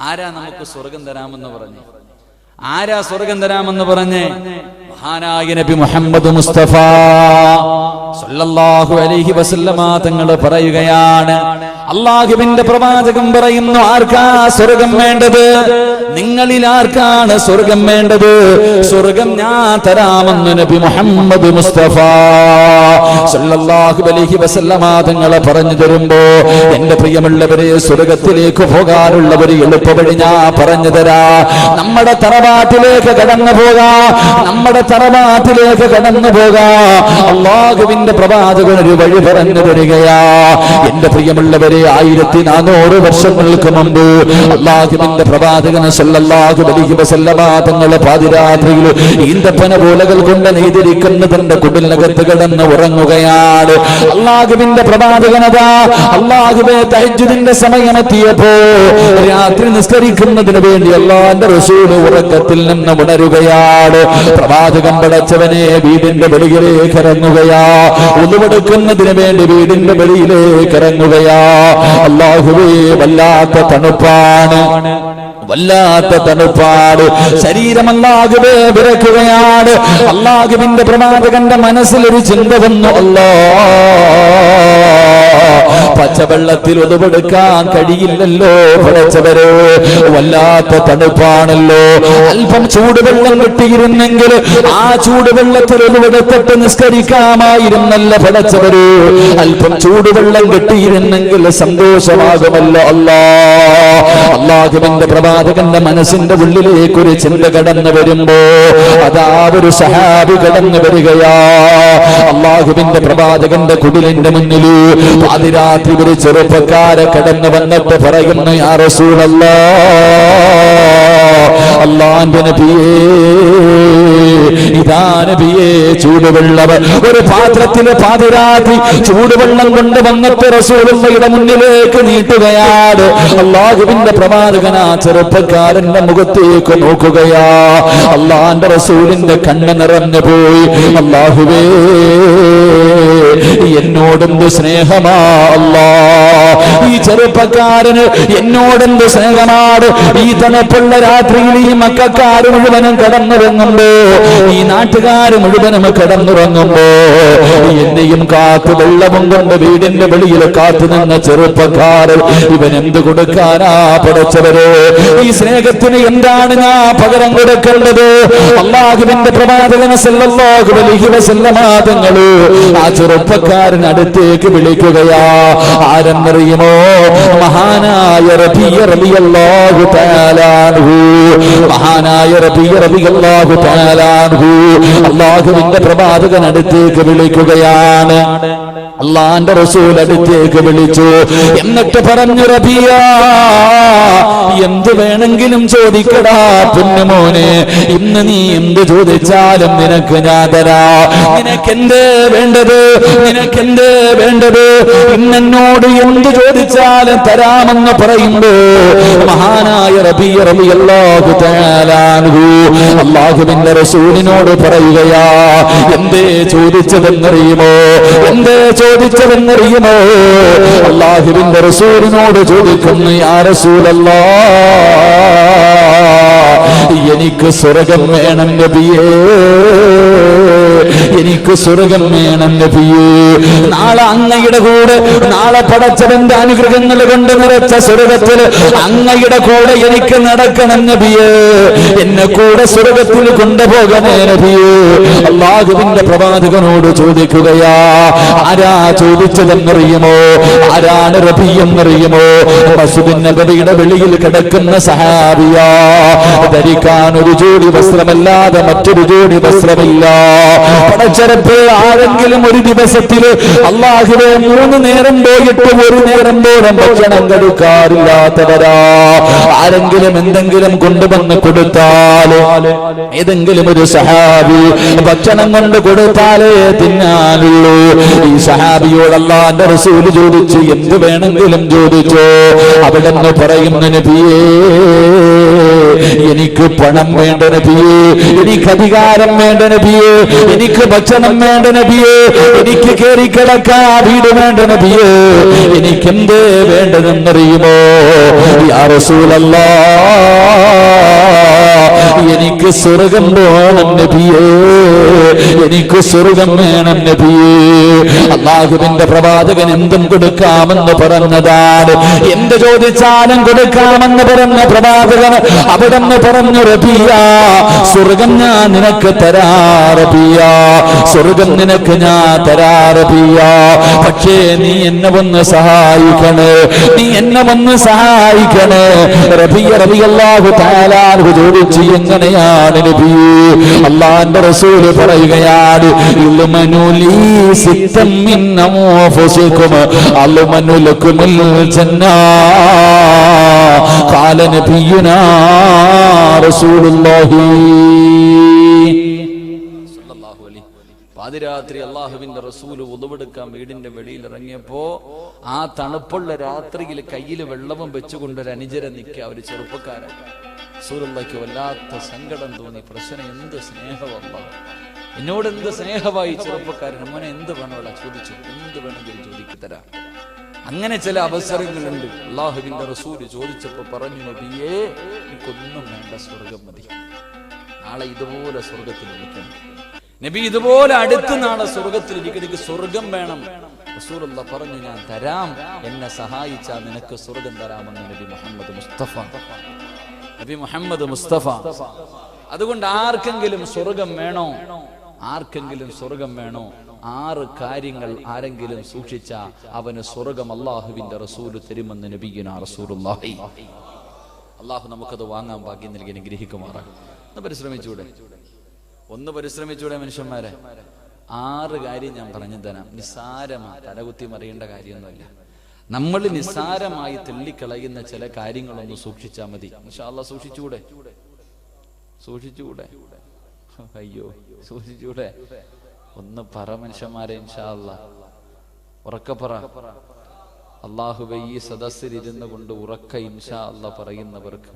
ആരാ നമുക്ക് സ്വർഗം തരാമെന്ന് പറഞ്ഞേ? ആരാ സ്വർഗം തരാമെന്ന് പറഞ്ഞേ? മഹാനായ നബി മുഹമ്മദ് മുസ്തഫ സല്ലല്ലാഹു അലൈഹി വസല്ലമ തങ്ങൾ പറയുകയാണ്, അല്ലാഹുവിന്റെ പ്രവാചകൻ പറയുന്നു, ആർക്കാ സ്വർഗം വേണ്ടത്? നിങ്ങളിൽ ആർക്കാണ് സ്വർഗം വേണ്ടത്? സ്വർഗം ഞാൻ തരാമെന്ന് നബി മുഹമ്മദ് മുസ്തഫ സല്ലല്ലാഹു അലൈഹി വസല്ലമ തങ്ങൾ പറഞ്ഞു തരുമ്പോ എന്റെ പ്രിയമുള്ളവരെ, സ്വർഗത്തിലേക്ക് പോകാനുള്ള ഒരു എളുപ്പവഴി ഞാൻ പറഞ്ഞു തരാ. നമ്മുടെ തറവാട്ടിലേക്ക് കടന്നു പോകാ. അല്ലാഹുവിന്റെ പ്രവാചകൻ ഒരു വഴി പറഞ്ഞു തരികയാ. എന്റെ പ്രിയമുള്ളവരെ, 1400 വർഷങ്ങൾക്ക് മുമ്പ് അല്ലാഹുവിന്റെ പ്രവാചകൻ സല്ലല്ലാഹു അലൈഹി വസല്ലമ തങ്ങൾ പാതിരാത്രിയിൽ ഈന്തപ്പന പോലകൾ കൊണ്ട് നെയ്തിരിക്കുന്ന തന്റെ കുടിലിനകത്ത് കിടന്ന് ഉറങ്ങുകയാണ്. അല്ലാഹുവിന്റെ പ്രവാചകനതാ അല്ലാഹുവേ തഹജ്ജുദിന്റെ സമയമെത്തിയപ്പോ രാത്രി നിസ്കരിക്കുന്നതിന് വേണ്ടി അല്ലാഹുവിന്റെ റസൂൽ ഉറക്കത്തിൽ നിന്ന് ഉണരുകയാണ്. പ്രവാചകൻ പടച്ചവനെ വീടിന്റെ വെളിയിലേക്ക് ഇറങ്ങുകയാ. ഉളുവെടുക്കുന്നതിന് വേണ്ടി വീടിന്റെ വെളിയിലേക്ക് ഇറങ്ങുകയാ. അല്ലാഹുവേ, വല്ലാത്ത തണുപ്പാണ്. ശരീരം അല്ലാഹുവേ വിറക്കുകയാണ്. അല്ലാഹുവിന്റെ പ്രവാചകന്റെ മനസ്സിലൊരു ചിന്ത വന്നു, പച്ചവെള്ളത്തിൽ ഒതുവെടുക്കാൻ കഴിയില്ലല്ലോ പടച്ചവരെ, വല്ലാത്ത തണുപ്പാണല്ലോ. അല്പം ചൂടുവെള്ളം കിട്ടിയിരുന്നെങ്കിൽ ആ ചൂടുവെള്ളത്തിൽ ഒതുവെടുത്തിട്ട് നിസ്കരിക്കാമായിരുന്നല്ല പടച്ചവരെ. അല്പം ചൂടുവെള്ളം കിട്ടിയിരുന്നെങ്കിൽ സന്തോഷമാകുമല്ലോ. അല്ലാഹുവിന്റെ പ്രവാചകന്റെ മനസ്സിന്റെ ഉള്ളിലേക്ക് ഒരു ചിന്ത കടന്നു വരുമ്പോ അതാ ഒരു സഹാബി കടന്നു വരികയാ. അല്ലാഹുവിന്റെ പ്രവാചകന്റെ കുടിലിന്റെ മുന്നിൽ പാതിരാത്രി ഒരു ചെറുപ്പക്കാരെ കടന്നു വന്നിട്ട് പറയുന്നു, യാ റസൂലല്ലാഹ്, അല്ലാഹുവിന്റെ നബിയേ, ഇതാ നബിയേ ചൂടുവെള്ളം. ഒരു പാത്രത്തിലെ പാതിരാത്രി ചൂടുവെള്ളം കൊണ്ട് വന്നിട്ട് റസൂലുള്ളാഹിയുടെ മുന്നിലേക്ക് നീട്ടുകയാണ്. അല്ലാഹുവിന്റെ പ്രവാചകൻ ആ ചെറുപ്പക്കാരന്റെ മുഖത്തേക്ക് നോക്കുകയാ. അല്ലാഹുവിന്റെ റസൂലിന്റെ കണ്ണ് നിറഞ്ഞു പോയി. അല്ലാഹുവേ, എന്നോടെന്ത് സ്നേഹമാ അല്ലാഹ്, ഈ ചെറുപ്പക്കാരന് എന്നോടെന്ത് സ്നേഹമാണ്. ഈ തണുപ്പുള്ള രാത്രിയിൽ ഈ മക്കാര് മുഴുവനും കടന്നുറങ്ങുമ്പോ, ഈ നാട്ടുകാര് മുഴുവനും കടന്നുറങ്ങുമ്പോ, എന്നെയും കാത്തു വെള്ളവും കൊണ്ട് വീടിന്റെ വെളിയിൽ കാത്തു നിന്ന ചെറുപ്പക്കാരൻ ഇവൻ എന്ത് കൊടുക്കാനാ പടച്ചവരെ? ഈ സ്നേഹത്തിന് എന്താണ് ഞാൻ പകരം കൊടുക്കേണ്ടത്? അല്ലാഹുവിന്റെ പ്രവാചകൻ സല്ലല്ലാഹു അലൈഹി വസല്ലമ തങ്ങൾ ആ ചെറുപ്പക്കാരൻ അടുത്തേക്ക് വിളിക്കുകയാ. ആരെന്നറിയുമോ? മഹാനായ റബീഅ റളിയല്ലാഹു തആല അൻഹു. മഹാനായ റബീഅ റളിയല്ലാഹു തആല അൻഹു അല്ലാഹുവിന്റെ പ്രവാചകൻ അടുത്തേക്ക് വിളിക്കുകയാണ്. അല്ലാഹുവിന്റെ റസൂൽ അടുത്തേക്ക് വിളിച്ചു. എന്നിട്ട് പറഞ്ഞു, റബീഅ, എന്ത് വേണമെങ്കിലും ചോദിക്കടാ പൊന്നുമോനെ, ഇന്ന് നീ എന്ത് ചോദിച്ചാലും നിനക്ക് ഞാൻ തരാ. നിനക്കെന്ത് വേണ്ടത്? നിനക്കെന്ത് വേണ്ടത്? ഇന്നെന്നോട് എന്ത് ചോദിച്ചാലും തരാമെന്ന് പറയുമ്പോ മഹാനായ റബീഅ റളിയല്ലാഹു തആല അൻഹു അല്ലാഹുവിന്റെ റസൂലിനോട് പറയുകയാ, എന്തേ ചോദിച്ചതെന്നറിയുമോ? എന്തേ ചോദിച്ചതെന്നറിയുമോ? അല്ലാഹുവിന്റെ റസൂലിനോട് ചോദിക്കുന്നു, യാ റസൂലല്ലാഹ്, എനിക്ക് സ്വർഗം വേണം നബിയേ, എനിക്ക് സ്വർഗം വേണം നബിയേ. നാളെ അങ്ങയുടെ കൂടെ, നാളെ പടച്ചവന്റെ അനുഗ്രഹങ്ങൾ കൊണ്ട് നിറച്ച സ്വർഗത്തിൽ അങ്ങയുടെ കൂടെ എനിക്ക് നടക്കണം നബിയേ, എന്നെ കൂടെ സ്വർഗത്തിൽ കൊണ്ടുപോകണേ നബിയേ. അല്ലാഹുവിന്റെ പ്രവാചകനോട് ചോദിക്കുകയാ. ആരാ ചോദിച്ചതെന്നറിയുമോ? ആരാണ് റബീഅ എന്നറിയുമോ? മസ്ജിദുൻ നബവിയുടെ വെളിയിൽ കിടക്കുന്ന സഹാബിയാ. ധരിക്കാൻ ഒരു ജോഡി വസ്ത്രമല്ലാതെ മറ്റൊരു ജോഡി വസ്ത്രമില്ല. പടച്ചറപ്പ്, ആരെങ്കിലും ഒരു ദിവസത്തിൽ അല്ലാഹുവേ 3 നേരം പോയിട്ട് 1 നേരം പോലും ഭക്ഷണം കൊടുക്കാറില്ലാത്തവരാ. ആരെങ്കിലും എന്തെങ്കിലും കൊണ്ടുവന്ന് കൊടുത്താലോ, ഏതെങ്കിലും ഒരു സഹാബി ഭക്ഷണം കൊണ്ട് കൊടുത്താലേ തിന്നാനുള്ളൂ. ഈ സഹാബിയോട് അല്ലാഹുവിന്റെ റസൂൽ ചോദിച്ചു, എന്ത് വേണമെങ്കിലും ചോദിച്ചോ. അവിടെ നിന്ന് പറയുന്നു, നബിയേ, എനിക്ക് പണം വേണ്ട നബിയേ, എനിക്ക് അധികാരം വേണ്ട നബിയേ, എനിക്ക് ഭക്ഷണം വേണ്ട നബിയേ, എനിക്ക് കേറി കിടക്കാൻ വീട് വേണ്ട നബിയേ, എനിക്കെന്ത് വേണ്ടതെന്നറിയുമോ? യാ റസൂലല്ലാഹ്, എനിക്ക് സ്വർഗം വേണം നബിയേ, എനിക്ക് സ്വർഗം വേണം നബിയേ. അല്ലാഹുവിന്റെ പ്രവാചകൻ എന്തും കൊടുക്കാമെന്ന് പറഞ്ഞതാണ്. എന്ത് ചോദിച്ചാലും കൊടുക്കാമെന്ന് പറഞ്ഞ പ്രവാചകൻ അവിടെ നിന്ന് പറഞ്ഞു, റബീഅ, സ്വർഗം ഞാൻ നിനക്ക് തരാ റബീഅ, സ്വർഗം നിനക്ക് ഞാൻ തരാ റബീഅ. പക്ഷേ നീ എന്നെ ഒന്ന് സഹായിക്കണേ, നീ എന്നെ ഒന്ന് സഹായിക്കണേ. റബീഅ റളിയല്ലാഹു തആല അൻഹു ചോദിച്ചു, എങ്ങനെയാണ് നബിയേ? അല്ലാഹുവിന്റെ റസൂൽ പറയുകയാണ്, ഇൽമനുലി സിത്തം മിൻ അൻഫുസികും അൽമനു ലകുമുൽ ജന്നാ ഖാല നബിയുനാ റസൂലുള്ളാഹി സല്ലല്ലാഹു അലൈഹി. പാതിരാത്രി അല്ലാഹുവിന്റെ റസൂൽ ഉളുവെടുക്കാൻ വീടിന്റെ വെളിയിൽ ഇറങ്ങിയപ്പോ ആ തണുപ്പുള്ള രാത്രിയിൽ കയ്യിൽ വെള്ളവും വെച്ചുകൊണ്ടൊരു അനുചരൻ നിൽക്കുക, ഒരു ചെറുപ്പക്കാരൻ. റസൂലുള്ളാഹിക്ക് വല്ലാത്ത സങ്കടം തോന്നി. പ്രശ്നം എന്ത് സ്നേഹമല്ല, എന്നോട് എന്ത് സ്നേഹമായി ചെറുപ്പക്കാരൻ. മോനെ എന്ത് വേണോടാ ചോദിച്ചു, എന്ത് വേണമെങ്കിലും ചോദിക്കു തരാം. അങ്ങനെ ചില അവസരങ്ങളുണ്ട്. അല്ലാഹുവിന്റെ റസൂൽ ചോദിച്ചപ്പോ പറഞ്ഞു, നബിയേ, എനിക്കൊന്നും വേണ്ട, സ്വർഗം മതി. നാളെ ഇതുപോലെ സ്വർഗത്തിൽ ഇരിക്കണം നബി, ഇതുപോലെ അടുത്ത് നാളെ സ്വർഗത്തിൽ ഇരിക്കണം, എനിക്ക് സ്വർഗം വേണം. റസൂലുള്ളാഹി പറഞ്ഞു, ഞാൻ തരാം, എന്നെ സഹായിച്ചാൽ നിനക്ക് സ്വർഗം തരാമെന്ന് നബി മുഹമ്മദ് മുസ്തഫ. നബി മുഹമ്മദ് മുസ്തഫ. അതുകൊണ്ട് ആർക്കെങ്കിലും സ്വർഗം വേണോ? ആർക്കെങ്കിലും സ്വർഗം വേണോ? 6 കാര്യങ്ങൾ ആരെങ്കിലും സൂക്ഷിച്ച അവന് സ്വർഗം അല്ലാഹുവിന്റെ റസൂൽ തരുമെന്ന് നബിയുനാ റസൂലുള്ളാഹി. അല്ലാഹു നമുക്കത് വാങ്ങാൻ ഭാഗ്യം നൽകി അനുഗ്രഹിക്കുമാറാകും. ഒന്ന് പരിശ്രമിച്ചൂടെ? ഒന്ന് പരിശ്രമിച്ചൂടെ മനുഷ്യന്മാരെ? 6 കാര്യം ഞാൻ പറഞ്ഞു തരാം. നിസ്സാരമാ, തലകുത്തി മറിയേണ്ട കാര്യമൊന്നുമില്ല. നമ്മൾ നിസ്സാരമായി തള്ളിക്കളയുന്ന ചില കാര്യങ്ങളൊന്ന് സൂക്ഷിച്ചാൽ മതി. ഇൻഷാ അല്ലാഹ് സൂക്ഷിച്ചുകൂടെ? അയ്യോ സൂക്ഷിച്ചുകൂടെ? ഒന്ന് പറ മനുഷ്യന്മാരെ, ഇൻഷാ അല്ലാഹ് ഉറക്കെ പറ. അല്ലാഹുവേ, ഈ സദസ്സിലിരുന്നു കൊണ്ട് ഉറക്ക ഇൻഷാ അല്ലാഹ് പറയുന്നവർക്ക്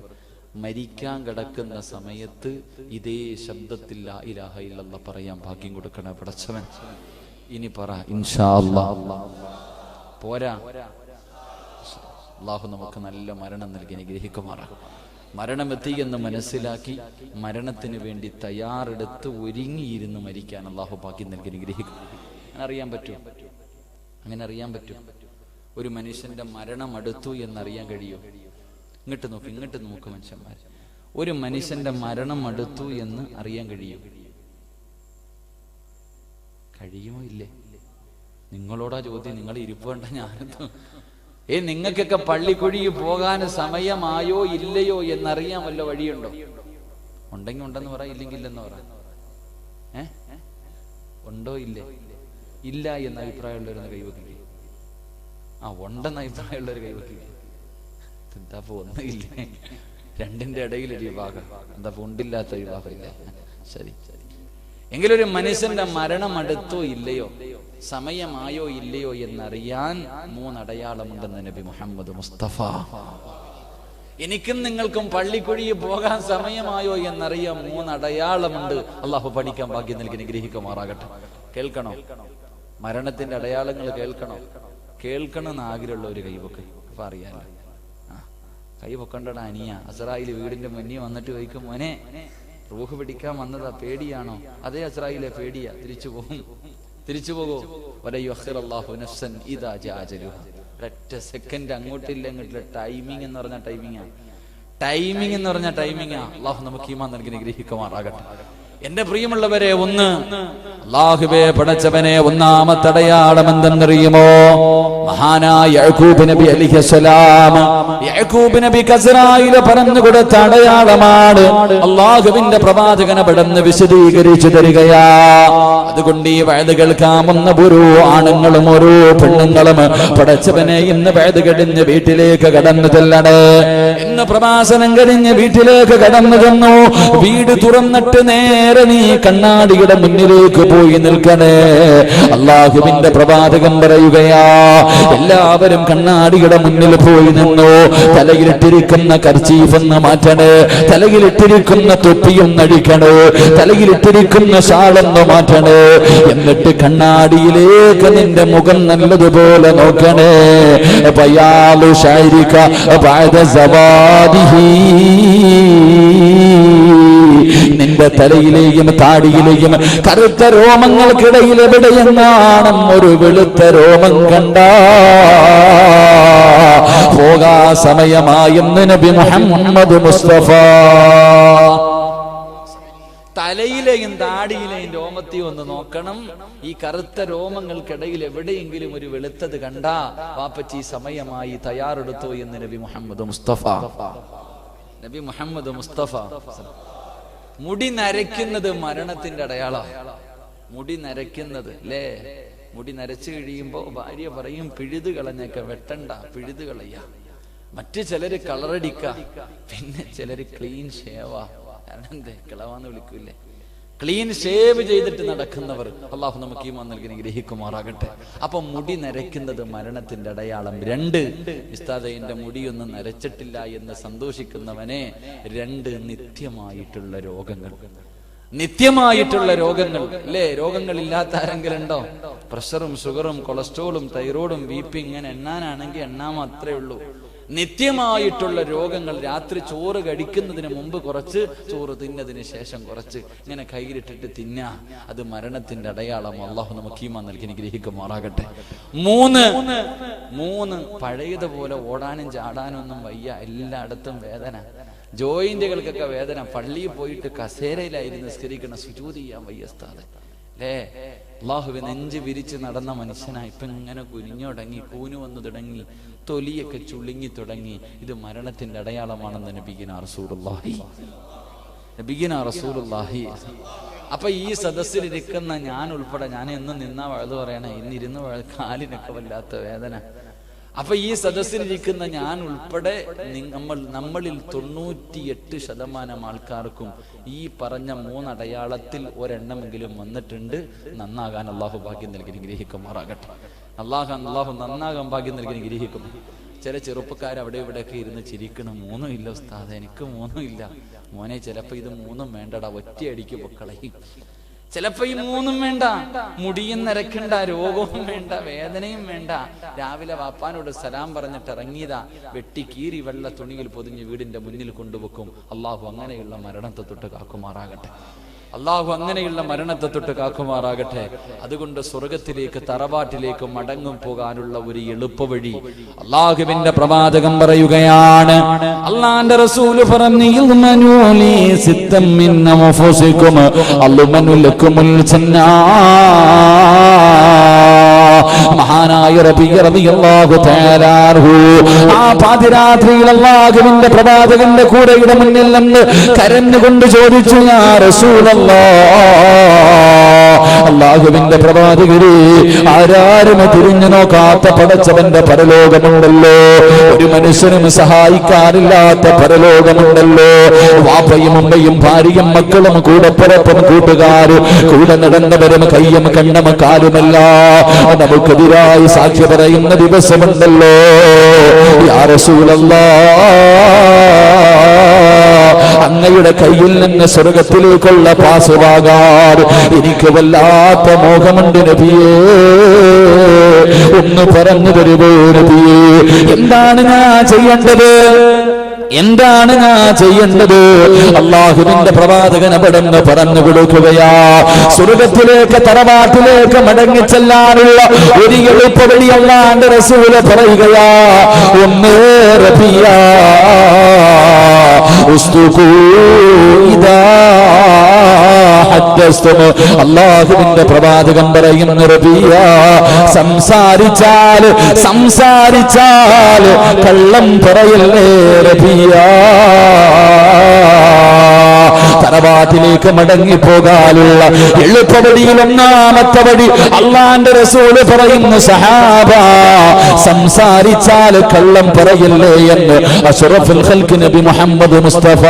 മരിക്കാൻ കിടക്കുന്ന സമയത്ത് ഇതേ ശബ്ദത്തിൽ ലാ ഇലാഹ ഇല്ലല്ലാഹ് പറയാൻ ഭാഗ്യം കൊടുക്കണേ പടച്ചവൻ. ഇനി പറ ഇൻഷാ അല്ലാഹ്. പോരാ, അല്ലാഹു നമുക്ക് നല്ല മരണം നൽകി അനുഗ്രഹിക്കുമാറാകും. മരണമെത്തി എന്ന് മനസ്സിലാക്കി മരണത്തിന് വേണ്ടി തയ്യാറെടുത്ത് ഒരുങ്ങിയിരുന്ന് മരിക്കാൻ അല്ലാഹു ഭാഗ്യം നൽകി അനുഗ്രഹിക്കും. അങ്ങനെ അറിയാൻ പറ്റും ഒരു മനുഷ്യന്റെ മരണം അടുത്തു എന്നറിയാൻ കഴിയും? ഇങ്ങോട്ട് നോക്ക് മനുഷ്യന്മാർ, ഒരു മനുഷ്യന്റെ മരണം അടുത്തു എന്ന് അറിയാൻ കഴിയുമോ ഇല്ലേ? നിങ്ങളോടാ ചോദ്യം. നിങ്ങൾ ഇരിപ്പുണ്ട ഞാനെന്തോ നിങ്ങൾക്കൊക്കെ പള്ളിക്കുഴി പോകാൻ സമയമായോ ഇല്ലയോ എന്നറിയാൻ വല്ല വഴിയുണ്ടോ? ഉണ്ടെങ്കിൽ ഉണ്ടെന്ന് പറ, ഇല്ലെങ്കിൽ ഇല്ലെന്ന് പറ. ഉണ്ടോ ഇല്ലേ? ഇല്ല എന്ന അഭിപ്രായമുള്ളവരൊന്ന് കൈവയ്ക്കുക. ഉണ്ടെന്ന അഭിപ്രായമുള്ളവർ കൈവയ്ക്കുക. എന്താ ഒന്നില്ലേ? രണ്ടിന്റെ ഇടയിലൊരു വിഭാഗം. എന്താ ഉണ്ടില്ലാത്ത വിഭാഗമില്ല. ശരി, എങ്കിലൊരു മനുഷ്യന്റെ മരണം അടുത്തോ ഇല്ലയോ, സമയമായോ ഇല്ലയോ എന്നറിയാൻ 3 അടയാളമുണ്ടെന്ന് നബി മുഹമ്മദ് മുസ്തഫ. എനിക്കും നിങ്ങൾക്കും പള്ളിക്കുഴിയിൽ പോകാൻ സമയമായോ എന്നറിയാൻ 3 അടയാളമുണ്ട്. അള്ളാഹു പഠിക്കാൻ ഭാഗ്യം നൽകി അനുഗ്രഹിക്കുമാറാകട്ടെ. കേൾക്കണോ? മരണത്തിന്റെ അടയാളങ്ങൾ കേൾക്കണമെന്ന് ആഗ്രഹമുള്ള ഒരു കൈവൊക്കെ അപ്പൊ അറിയാലോ. കൈ പൊക്കണ്ടടാ അനിയ. അസ്രായേൽ വീടിന്റെ മുന്നിൽ വന്നിട്ട് ചോദിക്കും, മോനെ റൂഹ് പിടിക്കാൻ വന്നതാ, പേടിയാണോ? അതേ അസ്രായേലെ പേടിയാ. തിരിച്ചു പോകോ? ഒരൊറ്റ സെക്കൻഡ് അങ്ങോട്ടില്ല ഇങ്ങോട്ടില്ല. ടൈമിംഗ് എന്ന് പറഞ്ഞ ടൈമിംഗാ. അള്ളാഹു നമുക്ക് ഈമാൻ നൽകി അനുഗ്രഹിക്കുമാറാകട്ടെ. എന്റെ പ്രിയമുള്ളവരെ, അല്ലാഹുവേ പടച്ചവനെ, ഒന്നാമത്തെ അടയാളം എന്തെന്നറിയുമോ? മഹാനായ യാക്കൂബ് നബി അലൈഹിസ്സലാം, യാക്കൂബ് നബി ഇസ്രായേലിന് പറഞ്ഞു കൊടുത്ത അടയാളമാണ്. അല്ലാഹുവിന്റെ പ്രവാചകൻ അവിടുന്ന് വിശദീകരിച്ചു തരികയാ. അതുകൊണ്ട് ഈ വയത് കേൾക്കാമെന്ന ഓരോ ആണുങ്ങളും ഓരോ പെണ്ണുങ്ങളും പടച്ചവനെ ഇന്ന് വയത് കഴിഞ്ഞ് വീട്ടിലേക്ക് കടന്നു ചെല്ലണേ. ഇന്ന് പ്രഭാഷണം കഴിഞ്ഞ് വീട്ടിലേക്ക് കടന്നു ചെന്നു. വീട് തുറന്നിട്ട് നേരെ നീ കണ്ണാടിയുടെ മുന്നിലേക്ക് പോയി നിൽക്കണേ. അല്ലാഹുവിന്റെ പ്രവാചകൻ പറയുകയാ, എല്ലാവരും കണ്ണാടിയുടെ മുന്നിൽ പോയി നിന്നു. തലയിലിട്ടിരിക്കുന്ന കർച്ചീഫൊന്ന് മാറ്റണേ, തലയിലിട്ടിരിക്കുന്ന തൊപ്പിയൊന്ന് അഴിക്കണേ, തലയിലിട്ടിരിക്കുന്ന ഷാളൊന്ന് മാറ്റണേ. എന്നിട്ട് കണ്ണാടിയിലേക്ക് നിന്റെ മുഖം നല്ലതുപോലെ നോക്കണേ. ബയാലു ശൈരിക ബഅദ സവാദിഹി, നിന്റെ തലയിലെയും താടിയിലെയും കറുത്ത രോമങ്ങൾക്കിടയിൽ എവിടെയെന്നാണ് ഒരു വെളുത്ത രോമം കണ്ട പോകാ സമയമായെന്ന് നബി മുഹമ്മദ് മുസ്തഫ. തലയിലെയും താടിയിലെയും രോമത്തെ ഒന്ന് നോക്കണം. ഈ കറുത്ത രോമങ്ങൾക്കിടയിൽ എവിടെയെങ്കിലും ഒരു വെളുത്തത് കണ്ടാ വാപ്പച്ചി സമയമായി, തയ്യാറെടുത്തോ എന്ന് നബി മുഹമ്മദ് മുസ്തഫ. മുടി നരയ്ക്കുന്നത് മരണത്തിന്റെ അടയാളമാണ്. മുടി നരയ്ക്കുന്നത് അല്ലേ? മുടി നരച്ചു കഴിയുമ്പോ ഭാര്യ പറയും, പിഴുതു കളഞ്ഞൊക്കെ വെട്ടണ്ട, പിഴുതു കളയ. മറ്റു ചിലര് കളറടിക്ക, പിന്നെ ചിലര് ക്ലീൻ ഷേവാ. എന്തേ കിളവാന്ന് വിളിക്കൂലേ? ക്ലീൻ ഷേവ് ചെയ്തിട്ട് നടക്കുന്നവർ അള്ളാഹു നമുക്ക് ഈമാൻ നൽകി അനുഗ്രഹിക്കുമാറാകട്ടെ. അപ്പൊ മുടി നരയ്ക്കുന്നത് മരണത്തിന്റെ അടയാളം. 2, ഉസ്താദേ എന്റെ മുടിയൊന്നും നരച്ചിട്ടില്ല എന്ന് സന്തോഷിക്കുന്നവനെ 2 നിത്യമായിട്ടുള്ള രോഗങ്ങൾ അല്ലേ? രോഗങ്ങളില്ലാത്ത ആരെങ്കിലും ഉണ്ടോ? പ്രഷറും ഷുഗറും കൊളസ്ട്രോളും തൈറോയിഡും BP ഇങ്ങനെ എണ്ണാനാണെങ്കിൽ എണ്ണാൻ മാത്രമേ ഉള്ളൂ. നിത്യമായിട്ടുള്ള രോഗങ്ങൾ. രാത്രി ചോറ് കഴിക്കുന്നതിന് മുമ്പ് കുറച്ച്, ചോറ് തിന്നതിന് ശേഷം കുറച്ച്, ഇങ്ങനെ കയ്യിലിട്ടിട്ട് തിന്ന, അത് മരണത്തിന്റെ അടയാളം. അള്ളാഹു നമുക്ക് ഈമാൻ നൽകി അനുഗ്രഹിക്കുമാറാകട്ടെ. 3 പഴയതുപോലെ ഓടാനും ചാടാനും ഒന്നും വയ്യ, എല്ലായിടത്തും വേദന, ജോയിന്റുകൾക്കൊക്കെ വേദന. പള്ളിയിൽ പോയിട്ട് കസേരയിലായിരുന്നു നിസ്കരിക്കണ, സുജൂദ് ചെയ്യാൻ വയ്യ ഉസ്താദേ അല്ലേ? അല്ലാഹുവേ, നെഞ്ച് വിരിച്ച് നടന്ന മനുഷ്യനായി ഇപ്പൊ ഇങ്ങനെ കുനിഞ്ഞു തുടങ്ങി, കൂനു വന്നു തുടങ്ങി, തൊലിയൊക്കെ ചുളുങ്ങി തുടങ്ങി. ഇത് മരണത്തിന്റെ അടയാളമാണെന്ന് നബിയിന റസൂലുള്ളാഹി. അപ്പൊ ഈ സദസ്സിലിരിക്കുന്ന ഞാൻ ഉൾപ്പെടെ, ഞാൻ എന്നും നിന്നാ വഴുതു പറയണേ, ഇന്നിരുന്ന് കാലിനൊക്കെ വല്ലാത്ത വേദന. അപ്പൊ ഈ സദസ്സിലിരിക്കുന്ന ഞാൻ ഉൾപ്പെടെ നമ്മളിൽ 98% ആൾക്കാർക്കും ഈ പറഞ്ഞ 3 അടയാളത്തിൽ ഒരെണ്ണമെങ്കിലും വന്നിട്ടുണ്ട്. നന്നാകാൻ അള്ളാഹു ഭാഗ്യം നൽകി ഗ്രഹിക്കുമാറാകട്ടെ. അള്ളാഹു നന്നാകാൻ ഭാഗ്യം നൽകി ഗ്രഹിക്കും. ചില ചെറുപ്പക്കാർ അവിടെ ഇവിടെയൊക്കെ ഇരുന്ന് ചിരിക്കണം, 3 ഇല്ല ഉസ്താദ്, എനിക്ക് 3 ഇല്ല. മോനെ, ചിലപ്പോ ഇത് 3 വേണ്ടടാ, ഒറ്റയടിക്ക് പൊക്കളയും. ചിലപ്പോ ഈ 3 വേണ്ട, മുടിയും നരക്കണ്ട, രോഗവും വേണ്ട, വേദനയും വേണ്ട. രാവിലെ വാപ്പാനോട് സലാം പറഞ്ഞിട്ട് ഇറങ്ങിയതാ, വെട്ടി കീറി വെള്ള തുണിയിൽ പൊതിഞ്ഞ് വീടിന്റെ മുന്നിൽ കൊണ്ടുവെക്കും. അള്ളാഹു അങ്ങനെയുള്ള മരണത്തെ തൊട്ട് കാക്കുമാറാകട്ടെ. അള്ളാഹു അങ്ങനെയുള്ള മരണത്തെ തൊട്ട് കാക്കുമാറാകട്ടെ. അതുകൊണ്ട് സ്വർഗത്തിലേക്ക്, തറവാട്ടിലേക്ക് മടങ്ങും പോകാനുള്ള ഒരു എളുപ്പവഴി അള്ളാഹുവിന്റെ പ്രവാചകൻ പറയുകയാണ്. അള്ളാന്റെ റസൂല് പറഞ്ഞു, മഹാനായ റളിയല്ലാഹു തആല അൻഹു ആ പാതിരാത്രിയിൽ അല്ലാഹുവിന്റെ പ്രവാചകന്റെ കൂടെയുടെ മുന്നിൽ നിന്ന് കരഞ്ഞുകൊണ്ട് ചോദിച്ചു, യാ അല്ലാഹുവിന്റെ പ്രവാചകരെ, ആരാരും തിരിഞ്ഞു നോക്കാത്ത പടച്ചവന്റെ പരലോകമുണ്ടല്ലോ, ഒരു മനുഷ്യനും സഹായിക്കാനില്ലാത്ത പരലോകമുണ്ടല്ലോ. വാപ്പയും ഉമ്മയും ഭാര്യയും മക്കളും കൂടപ്പിറപ്പും കൂട്ടുകാരും കൂടെ നടന്നവരും കയ്യും കണ്ണും കാലുമല്ല നമുക്കെതിരായി സാക്ഷി പറയുന്ന ദിവസമുണ്ടല്ലോ. യാ റസൂലല്ലാഹ്, അങ്ങയുടെ കയ്യിൽ നിന്ന് സ്വർഗത്തിലേക്കുള്ള പാസ് വാങ്ങാൻ എനിക്ക് വല്ലാത്ത മോഹമുണ്ട് നബിയേ, ഒന്ന് പറഞ്ഞു തരുമോ നബിയേ? എന്താണ് ഞാൻ ചെയ്യേണ്ടത്? എന്താണ് ഞാൻ ചെയ്യേണ്ടത്? അല്ലാഹുവിന്റെ പ്രവാചകൻ അവിടുന്ന് പറഞ്ഞു കൊടുക്കുകയാ, സ്വർഗത്തിലേക്ക് തറവാട്ടിലേക്ക് മടങ്ങിച്ചെല്ലാനുള്ള ഒരു എളുപ്പവഴി അല്ലാഹുവിന്റെ റസൂല് പറയുകയാ. ഒന്ന് റബിയാ അല്ലാഹുവിന്റെ പ്രവാചകൻ പറയുന്ന റബിയ, സംസാരിച്ചാൽ കള്ളം പറയല്ലേ റബിയ. തറവാട്ടിലേക്ക് മടങ്ങിപ്പോകാനുള്ള എളുപ്പവഴിയിൽ ഒന്നാമത്തെ വഴി അള്ളാന്റെ റസൂല് പറയുന്നു, സഹാബ, സംസാരിച്ചാൽ കള്ളം പറയല്ലേ എന്ന് അഷ്റഫുൽ ഖൽഖ് നബി മുഹമ്മദ് മുസ്തഫ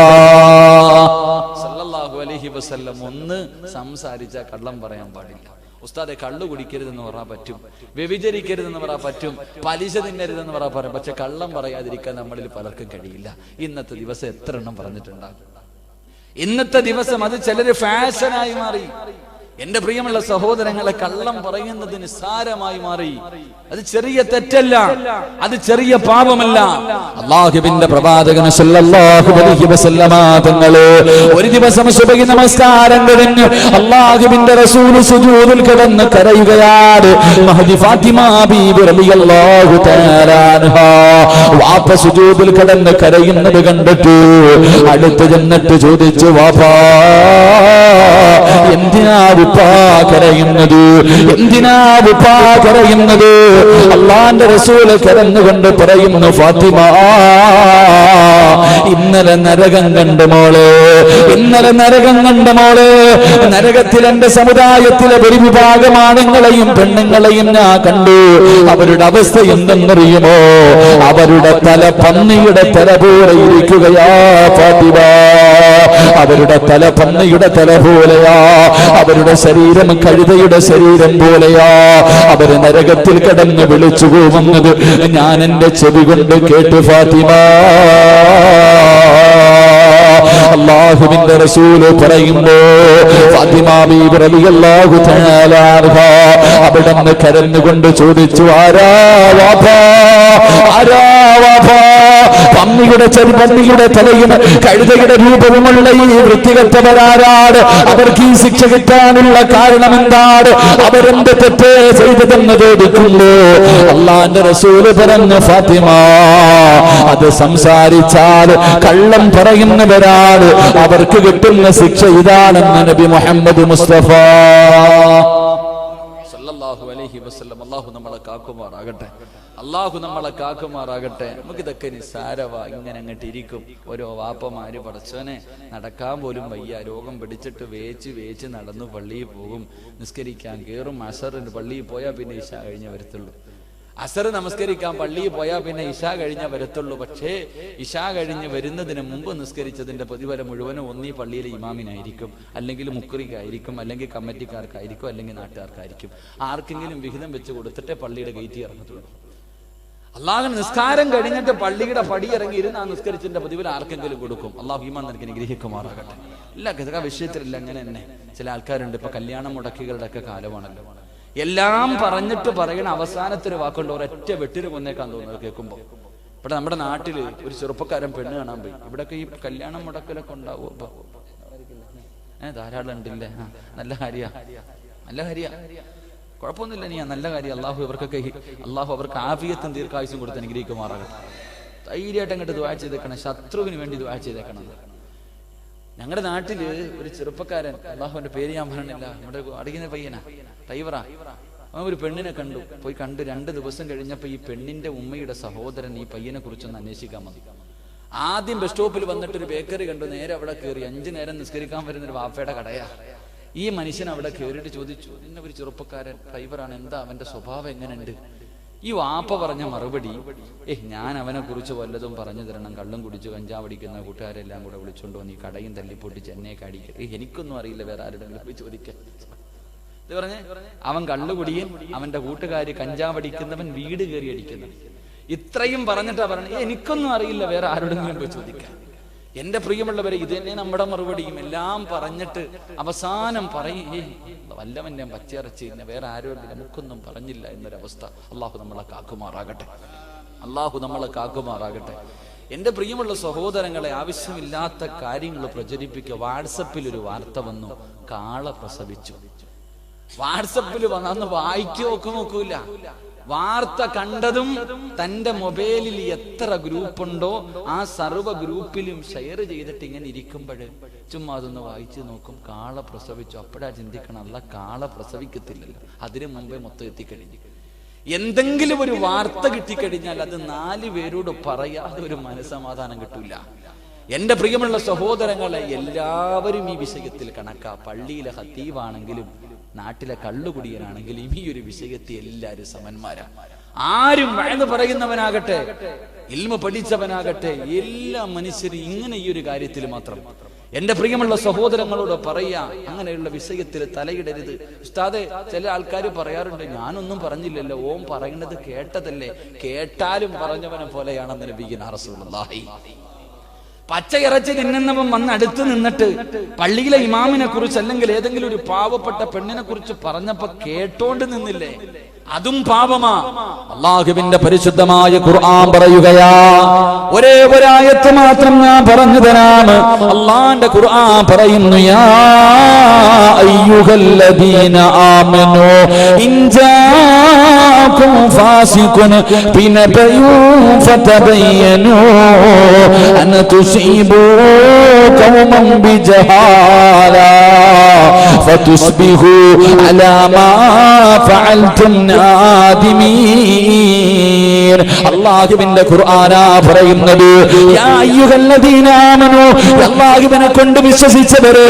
സല്ലല്ലാഹു അലൈഹി വസല്ലം. ഒന്ന്, സംസാരിച്ചാൽ കള്ളം പറയാൻ പാടില്ല. ഉസ്താദെ, കള്ളു കുടിക്കരുതെന്ന് പറയാൻ പറ്റും, വ്യഭിചരിക്കരുതെന്ന് പറയാൻ പറ്റും, പലിശ തിന്നരുതെന്ന് പറയാൻ പറയും. പക്ഷെ കള്ളം പറയാതിരിക്കാൻ നമ്മളിൽ പലർക്കും കഴിയില്ല. ഇന്നത്തെ ദിവസം എത്ര എണ്ണം പറഞ്ഞിട്ടുണ്ടാകും? ഇന്നത്തെ ദിവസം അത് ചിലര് ഫാഷനായി മാറി. എന്റെ പ്രിയമുള്ള സഹോദരങ്ങളെ, കള്ളം പറയുന്നത് നിസ്സാരമായി മാറി. അത് ചെറിയ തെറ്റല്ല, അത് ചെറിയ പാപമല്ല. അല്ലാഹുവിന്റെ പ്രവാചകൻ സല്ലല്ലാഹു അലൈഹി വസല്ലമ തങ്ങളെ ഒരു ദിവസം സുബഹി നമസ്കാരം കഴിഞ്ഞ് അല്ലാഹുവിന്റെ റസൂൽ സുജൂദിൽ കിടന്ന് കരയുകയാണ്. മഹദി ഫാത്തിമ ബീബി റളിയല്ലാഹു തആല അൻഹാ വാപ്പ സുജൂദിൽ കിടന്ന് കരയുന്നത് കണ്ടിട്ട് അടുത്ത് ചെന്നിട്ട് ചോദിച്ചു, വാപ്പാ, എന്തിനാ ഉപ്പാ കരയുന്നത്? എന്തിനാ ഉപ്പാ കരയുന്നത്? അല്ലാഹുവിന്റെ റസൂൽ കരഞ്ഞുകൊണ്ട് പറയുന്നു, ഫാത്തിമ, ഇന്നലെ നരകം കണ്ട മോളെ, ഇന്നലെ നരകം കണ്ട മോളെ. നരകത്തിൽ എന്റെ സമുദായത്തിലെ ഒരു വിഭാഗം ആണുങ്ങളെയും പെണ്ണുങ്ങളെയും ഞാൻ കണ്ടു. അവരുടെ അവസ്ഥ എന്തെന്നറിയുമോ? അവരുടെ തല പന്നിയുടെ തല പോലെ ഇരിക്കുകയാ ഫാത്തിമ. അവരുടെ തല പന്നിയുടെ തല പോലെയാ, അവരുടെ ശരീരം കഴുതയുടെ ശരീരം പോലെയാ. അവര് നരകത്തിൽ കിടന്ന് വിളിച്ചു പോകുന്നത് ഞാൻ എന്റെ ചെവി കൊണ്ട് കേട്ടു ഫാത്തിമ. അല്ലാഹുവിന്റെ റസൂല് പറയുമ്പോ ഫാത്തിമ ബീബി റളിയല്ലാഹു തആല അൻഹാ അവിടുന്ന് കരഞ്ഞുകൊണ്ട് ചോദിച്ചു, ആരാ വാപ്പാ, ആരാ വാപ്പാ? പന്നിയുടെ തലയും കഴുതയുടെ രൂപവുമുള്ള ഈ വൃത്തികെട്ടവരാരാണ്? അവർക്ക് ഈ ശിക്ഷ കിട്ടാനുള്ള കാരണം എന്താണ്? അവരെന്ത് തെറ്റ് ചെയ്തതെന്ന് ചോദിക്കുന്നു. അല്ലാഹുവിന്റെ റസൂല് പറഞ്ഞു, ഫാത്തിമ, അത് സംസാരിച്ചാൽ കള്ളം പറയുന്നവരാണ്, അവർക്ക് കിട്ടുന്ന ശിക്ഷ ഇതാണെന്ന് നബി മുഹമ്മദ് മുസ്തഫ സല്ലല്ലാഹു അലൈഹി വസല്ലം. അല്ലാഹു നമ്മളെ കാക്കുമാറാകട്ടെ, അല്ലാഹു നമ്മളെ കാക്കുമാറാകട്ടെ. നമുക്കിതൊക്കെ നിസ്സാരവാ, ഇങ്ങനെ അങ്ങോട്ട് ഇരിക്കും. ഓരോ വാപ്പമാര് പടച്ചോനെ നടക്കാൻ പോലും വയ്യ, രോഗം പിടിച്ചിട്ട് വേച്ച് നടന്നു പള്ളിയിൽ പോകും, നിസ്കരിക്കാൻ കയറും, അസറിന് പള്ളിയിൽ പോയാൽ പിന്നെ ഇശാ കഴിഞ്ഞ് വരത്തുള്ളൂ. അസർ നമസ്കരിക്കാൻ പള്ളിയിൽ പോയാൽ പിന്നെ ഇശാ കഴിഞ്ഞാൽ വരത്തുള്ളൂ. പക്ഷേ ഇശാ കഴിഞ്ഞ് വരുന്നതിന് മുമ്പ് നിസ്കരിച്ചതിന്റെ പ്രതിഫലം മുഴുവനും ഒന്നീ പള്ളിയിലെ ഇമാമിനായിരിക്കും, അല്ലെങ്കിൽ മുക്രിക്കായിരിക്കും, അല്ലെങ്കിൽ കമ്മിറ്റിക്കാർക്കായിരിക്കും, അല്ലെങ്കിൽ നാട്ടുകാർക്കായിരിക്കും. ആർക്കെങ്കിലും വിഹിതം വെച്ച് കൊടുത്തിട്ടേ പള്ളിയുടെ ഗേറ്റ് ഇറങ്ങത്തുള്ളൂ. അള്ളാഹു നിസ്കാരം കഴിഞ്ഞിട്ട് പള്ളിയുടെ പടി ഇറങ്ങി ഇരുന്ന് ആ നിസ്കരിച്ചതിന്റെ പ്രതിഫലം ആർക്കെങ്കിലും കൊടുക്കും. അള്ളാഹു ഈമാൻ നിനക്ക് അനുഗ്രഹിക്കുമാറാകട്ടെ. ഇല്ല, ഗതക വിഷയത്തിലില്ല. അങ്ങനെ തന്നെ ചില ആൾക്കാരുണ്ട്. ഇപ്പൊ കല്യാണം മുടക്കികളുടെ ഒക്കെ കാലമാണല്ലോ. എല്ലാം പറഞ്ഞിട്ട് പറയണ അവസാനത്തൊരു വാക്കുണ്ട്, ഒരൊറ്റ വെട്ടിന് കൊന്നേക്കാൻ തോന്നുന്നത് കേൾക്കുമ്പോ. ഇവിടെ നമ്മുടെ നാട്ടില് ഒരു ചെറുപ്പക്കാരൻ പെണ്ണ് കാണാൻ പോയി. ഇവിടെയൊക്കെ ഈ കല്യാണം മുടക്കലൊക്കെ ഉണ്ടാവും. ഇപ്പൊ ധാരാളം ഉണ്ടില്ലേ? നല്ല കാര്യ, നല്ല കാര്യ, കുഴപ്പമൊന്നുമില്ല. നീ നല്ല കാര്യം. അള്ളാഹു ഇവർക്കൊക്കെ അവർക്ക് ആഫിയത്തും ദീർഘായുസും കൊടുത്ത് അനുഗ്രഹിക്കുമാറാകട്ടെ. ധൈര്യമായിട്ട് അങ്ങോട്ട് ദുആ ചെയ്തേക്കണം. ശത്രുവിന് വേണ്ടി ദുആ ചെയ്തേക്കണം. ഞങ്ങളുടെ നാട്ടില് ഒരു ചെറുപ്പക്കാരൻ, അള്ളാഹുവിന്റെ പേര് ഞാൻ പറഞ്ഞില്ല, നമ്മുടെ അടിക്കുന്ന പയ്യനാ, ഡ്രൈവറാ. അവൻ ഒരു പെണ്ണിനെ പോയി കണ്ട് 2 ദിവസം കഴിഞ്ഞപ്പോ ഈ പെണ്ണിന്റെ ഉമ്മയുടെ സഹോദരൻ ഈ പയ്യനെ കുറിച്ചൊന്ന് അന്വേഷിക്കാൻ വന്നു. ആദ്യം ബസ് സ്റ്റോപ്പിൽ വന്നിട്ട് ഒരു ബേക്കറി കണ്ടു. നേരെ അവിടെ കയറി. 5 നേരം നിസ്കരിക്കാൻ വരുന്ന ഒരു വാപ്പയുടെ കടയാ. ഈ മനുഷ്യൻ അവിടെ കയറിയിട്ട് ചോദിച്ചു, ഇന്ന ഒരു ചെറുപ്പക്കാരൻ ഡ്രൈവറാണ്, എന്താ അവന്റെ സ്വഭാവം എങ്ങനെയുണ്ട്? ഈ വാപ്പ പറഞ്ഞ മറുപടി, ഞാൻ അവനെ കുറിച്ച് വല്ലതും പറഞ്ഞു തരണം. കള്ളും കുടിച്ച് കഞ്ചാവടിക്കുന്ന കൂട്ടുകാരെല്ലാം കൂടെ വിളിച്ചോണ്ട് വന്ന് ഈ കടയും തല്ലിപ്പൊട്ടിച്ച് എന്നെ കടിക്കുക. എനിക്കൊന്നും അറിയില്ല, വേറെ ആരുടെങ്കിലും പോയി ചോദിക്കാൻ. ഇത് പറഞ്ഞേ, അവൻ കള്ളുകുടിയൻ, അവന്റെ കൂട്ടുകാര് കഞ്ചാവടിക്കുന്നവൻ, വീട് കയറി അടിക്കുന്നവൻ. ഇത്രയും പറഞ്ഞിട്ടാ പറഞ്ഞത്, എനിക്കൊന്നും അറിയില്ല, വേറെ ആരുടെങ്കിലും പോയി ചോദിക്കാൻ. എന്റെ പ്രിയമുള്ളവരെ, ഇത് തന്നെ നമ്മുടെ മറുപടിയും. എല്ലാം പറഞ്ഞിട്ട് അവസാനം പറയും, വല്ലവന്റെ പച്ചയിറച്ചി, വേറെ ആരും നമുക്കൊന്നും പറഞ്ഞില്ല എന്നൊരവസ്ഥ. അള്ളാഹു നമ്മളെ കാക്കുമാറാകട്ടെ. അള്ളാഹു നമ്മളെ കാക്കുമാറാകട്ടെ. എന്റെ പ്രിയമുള്ള സഹോദരങ്ങളെ, ആവശ്യമില്ലാത്ത കാര്യങ്ങൾ പ്രചരിപ്പിക്കുക. വാട്സപ്പിൽ ഒരു വാർത്ത വന്നു, കാള പ്രസവിച്ചു. വാട്സപ്പിൽ വന്നു, വായിക്കോ ഒക്കെ നോക്കൂല. വാർത്ത കണ്ടതും തന്റെ മൊബൈലിൽ എത്ര ഗ്രൂപ്പുണ്ടോ ആ സർവ്വ ഗ്രൂപ്പിലും ഷെയർ ചെയ്തിട്ട് ഇങ്ങനെ ഇരിക്കുമ്പോൾ ചുമ്മാ അതൊന്ന് വായിച്ചു നോക്കും. കാള പ്രസവിച്ചു. അപ്പോഴാ ചിന്തിക്കണം, അല്ല, കാള പ്രസവിക്കത്തില്ലല്ലോ, അതിനു മുമ്പേ മൊത്തം എത്തിക്കഴിഞ്ഞു. എന്തെങ്കിലും ഒരു വാർത്ത കിട്ടിക്കഴിഞ്ഞാൽ അത് 4 പേരോട് പറയാതെ ഒരു മനസ്സമാധാനം കിട്ടൂല. എന്റെ പ്രിയമുള്ള സഹോദരങ്ങളെ, എല്ലാവരും ഈ വിഷയത്തിൽ കണക്കാ. പള്ളിയിലെ ഖത്തീബാണെങ്കിലും നാട്ടിലെ കള്ളുകുടിയനാണെങ്കിലും ഈ ഒരു വിഷയത്തിൽ എല്ലാവരും സമന്മാരാ. ആരും വഴന്ന് പറയുന്നവനാകട്ടെ, ഇൽമ പഠിച്ചവനാകട്ടെ, എല്ലാ മനുഷ്യരും ഇങ്ങനെ ഈ ഒരു കാര്യത്തിൽ മാത്രം. എന്റെ പ്രിയമുള്ള സഹോദരങ്ങളോട് പറയാ, അങ്ങനെയുള്ള വിഷയത്തിൽ തലയിടരുത്. ഉസ്താദെ, ചില ആൾക്കാർ പറയാറുണ്ട്, ഞാനൊന്നും പറഞ്ഞില്ലല്ലോ, ഓം പറയുന്നത് കേട്ടതല്ലേ, കേട്ടാലും പറഞ്ഞവനെ പോലെയാണെന്ന് നബിയുനാ റസൂലുള്ളാഹി. പച്ചയിറച്ചി തിന്നുന്നവൻ വന്ന് അടുത്ത് നിന്നിട്ട് പള്ളിയിലെ ഇമാമിനെ കുറിച്ച് അല്ലെങ്കിൽ ഏതെങ്കിലും ഒരു പാവപ്പെട്ട പെണ്ണിനെ കുറിച്ച് പറഞ്ഞപ്പോ കേട്ടോണ്ട് നിന്നില്ലേ, അതും പാപമാ. അല്ലാഹുവിന്റെ പരിശുദ്ധമായ ഖുർആൻ പറയുകയാ, ഒരേ ഒരായത്ത് മാത്രം ഞാൻ പറഞ്ഞു തരാം. അല്ലാഹുവിന്റെ ഖുർആൻ പറയുന്നു, യാ അയ്യുഹല്ലദീന ആമനൂ ഇൻ ജാഅകും ഫാസിഖുൻ ബിനബയിൻ ഫതബയ്യനൂ അൻ തുസീബൂ ഖൗമൻ ബിജഹാല ഫതുസ്ബിഹൂ അലാ മാ ഫഅൽതും നാദിമീൻ. അല്ലാഹുവിന്റെ ഖുർആനാ പറയുന്നത്, യാ അയ്യുഹല്ലദീന ആമനൂ, അല്ലാഹുവിനെ കൊണ്ട് വിശ്വസിച്ചവരെ,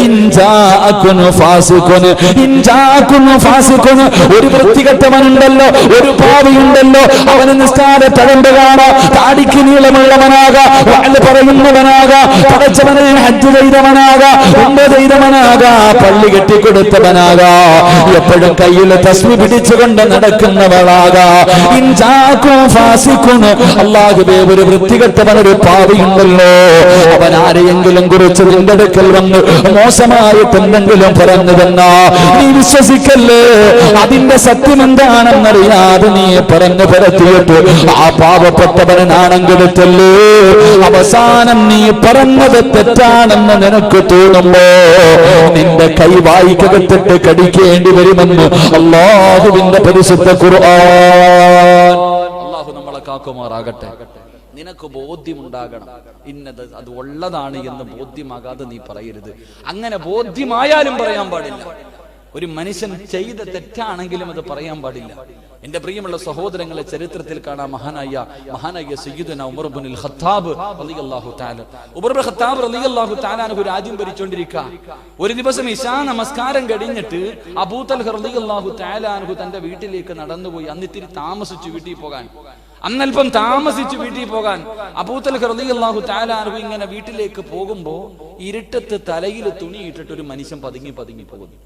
ഇൻ ജാഅകുൻ ഫാസിഖുൻ, ഇൻ ജാഅകുൻ ഫാസിഖുൻ, ഒരു വൃത്തികെട്ടവനുണ്ടല്ലോ, ഒരു പാപിയുണ്ടല്ലോ, അവന് നിസ്കാര തഴമ്പ് കാണാം, താടിക്ക് നീളമുള്ളവനാകാം, വഅൽ പറയുന്നവനാകാം, പടച്ചവനെ ഹജ്ജ് ചെയ്തവനാകാം, ഉംറ ചെയ്തവനാകാം, പള്ളി കെട്ടിക്കൊടുത്തവനാകാം, എപ്പോഴും കയ്യിൽ തസ്ബീഹ് പിടിച്ചുകൊണ്ട് നടക്കുന്നവളാകാം. ഇൻ ജാഅകുൻ ഫാസിഖുൻ, അല്ലാഹുവേ, ഒരു വൃത്തികെട്ടവൻ, ഒരു പാപിയുണ്ടല്ലോ, അവൻ ആരെയെങ്കിലും കുറിച്ച് നിന്റെ അടുക്കൽ വന്ന് മോശമായിട്ട് എന്തെങ്കിലും പറഞ്ഞു തന്നാ നീ വിശ്വസിക്കല്ലേ. അതിന്റെ സത്യം എന്താണെന്നറിയാതെ നീ പറഞ്ഞു പരത്തിയിട്ട് ആ പാവപ്പെട്ടവനെ നാണം കെടുത്തല്ലേ. അവസാനം നീ പറഞ്ഞത് തെറ്റാണെന്ന് നിനക്ക് തോന്നുമ്പോ നിന്റെ കൈ വായിക്കകത്തിട്ട് കടിക്കേണ്ടി വരുമെന്ന് അല്ലാഹുവിന്റെ പരിശുദ്ധ ഖുർആൻ. അല്ലാഹു നമ്മളെ കാക്കുമാറാകട്ടെ. നിനക്ക് ബോധ്യമുണ്ടാകണം, ഇന്നത് അത് ഉള്ളതാണ് എന്ന് ബോധ്യമാകാതെ നീ പറയരുത്. അങ്ങനെ ബോധ്യമായാലും പറയാൻ പാടില്ല. ഒരു മനുഷ്യൻ ചെയ്ത തെറ്റാണെങ്കിലും അത് പറയാൻ പാടില്ല. എന്റെ പ്രിയമുള്ള സഹോദരങ്ങളെ, ചരിത്രത്തിൽ കാണാം മഹാനായ സയ്യിദുനാ ഉമർ ഇബ്നുൽ ഖത്താബ് റളിയല്ലാഹു തആല. ഉമർ ഇബ്നുൽ ഖത്താബ് റളിയല്ലാഹു തആല ഒരു രാജ്യം ഭരിച്ചുകൊണ്ടിരിക്കുക. ഒരു ദിവസം ഇശാ നമസ്കാരം കഴിഞ്ഞിട്ട് അബൂ തൽഹ റളിയല്ലാഹു തആല തന്റെ വീട്ടിലേക്ക് നടന്നുപോയി. അന്നിത്തിരി താമസിച്ചു വീട്ടിൽ പോകാൻ. അന്നൽപ്പം താമസിച്ചു വീട്ടിൽ പോകാൻ അബൂ തൽഹ റളിയല്ലാഹു തആല ഇങ്ങനെ വീട്ടിലേക്ക് പോകുമ്പോ ഇരുട്ടത്ത് തലയിൽ തുണിയിട്ടിട്ട് ഒരു മനുഷ്യൻ പതുങ്ങി പോകുന്നു.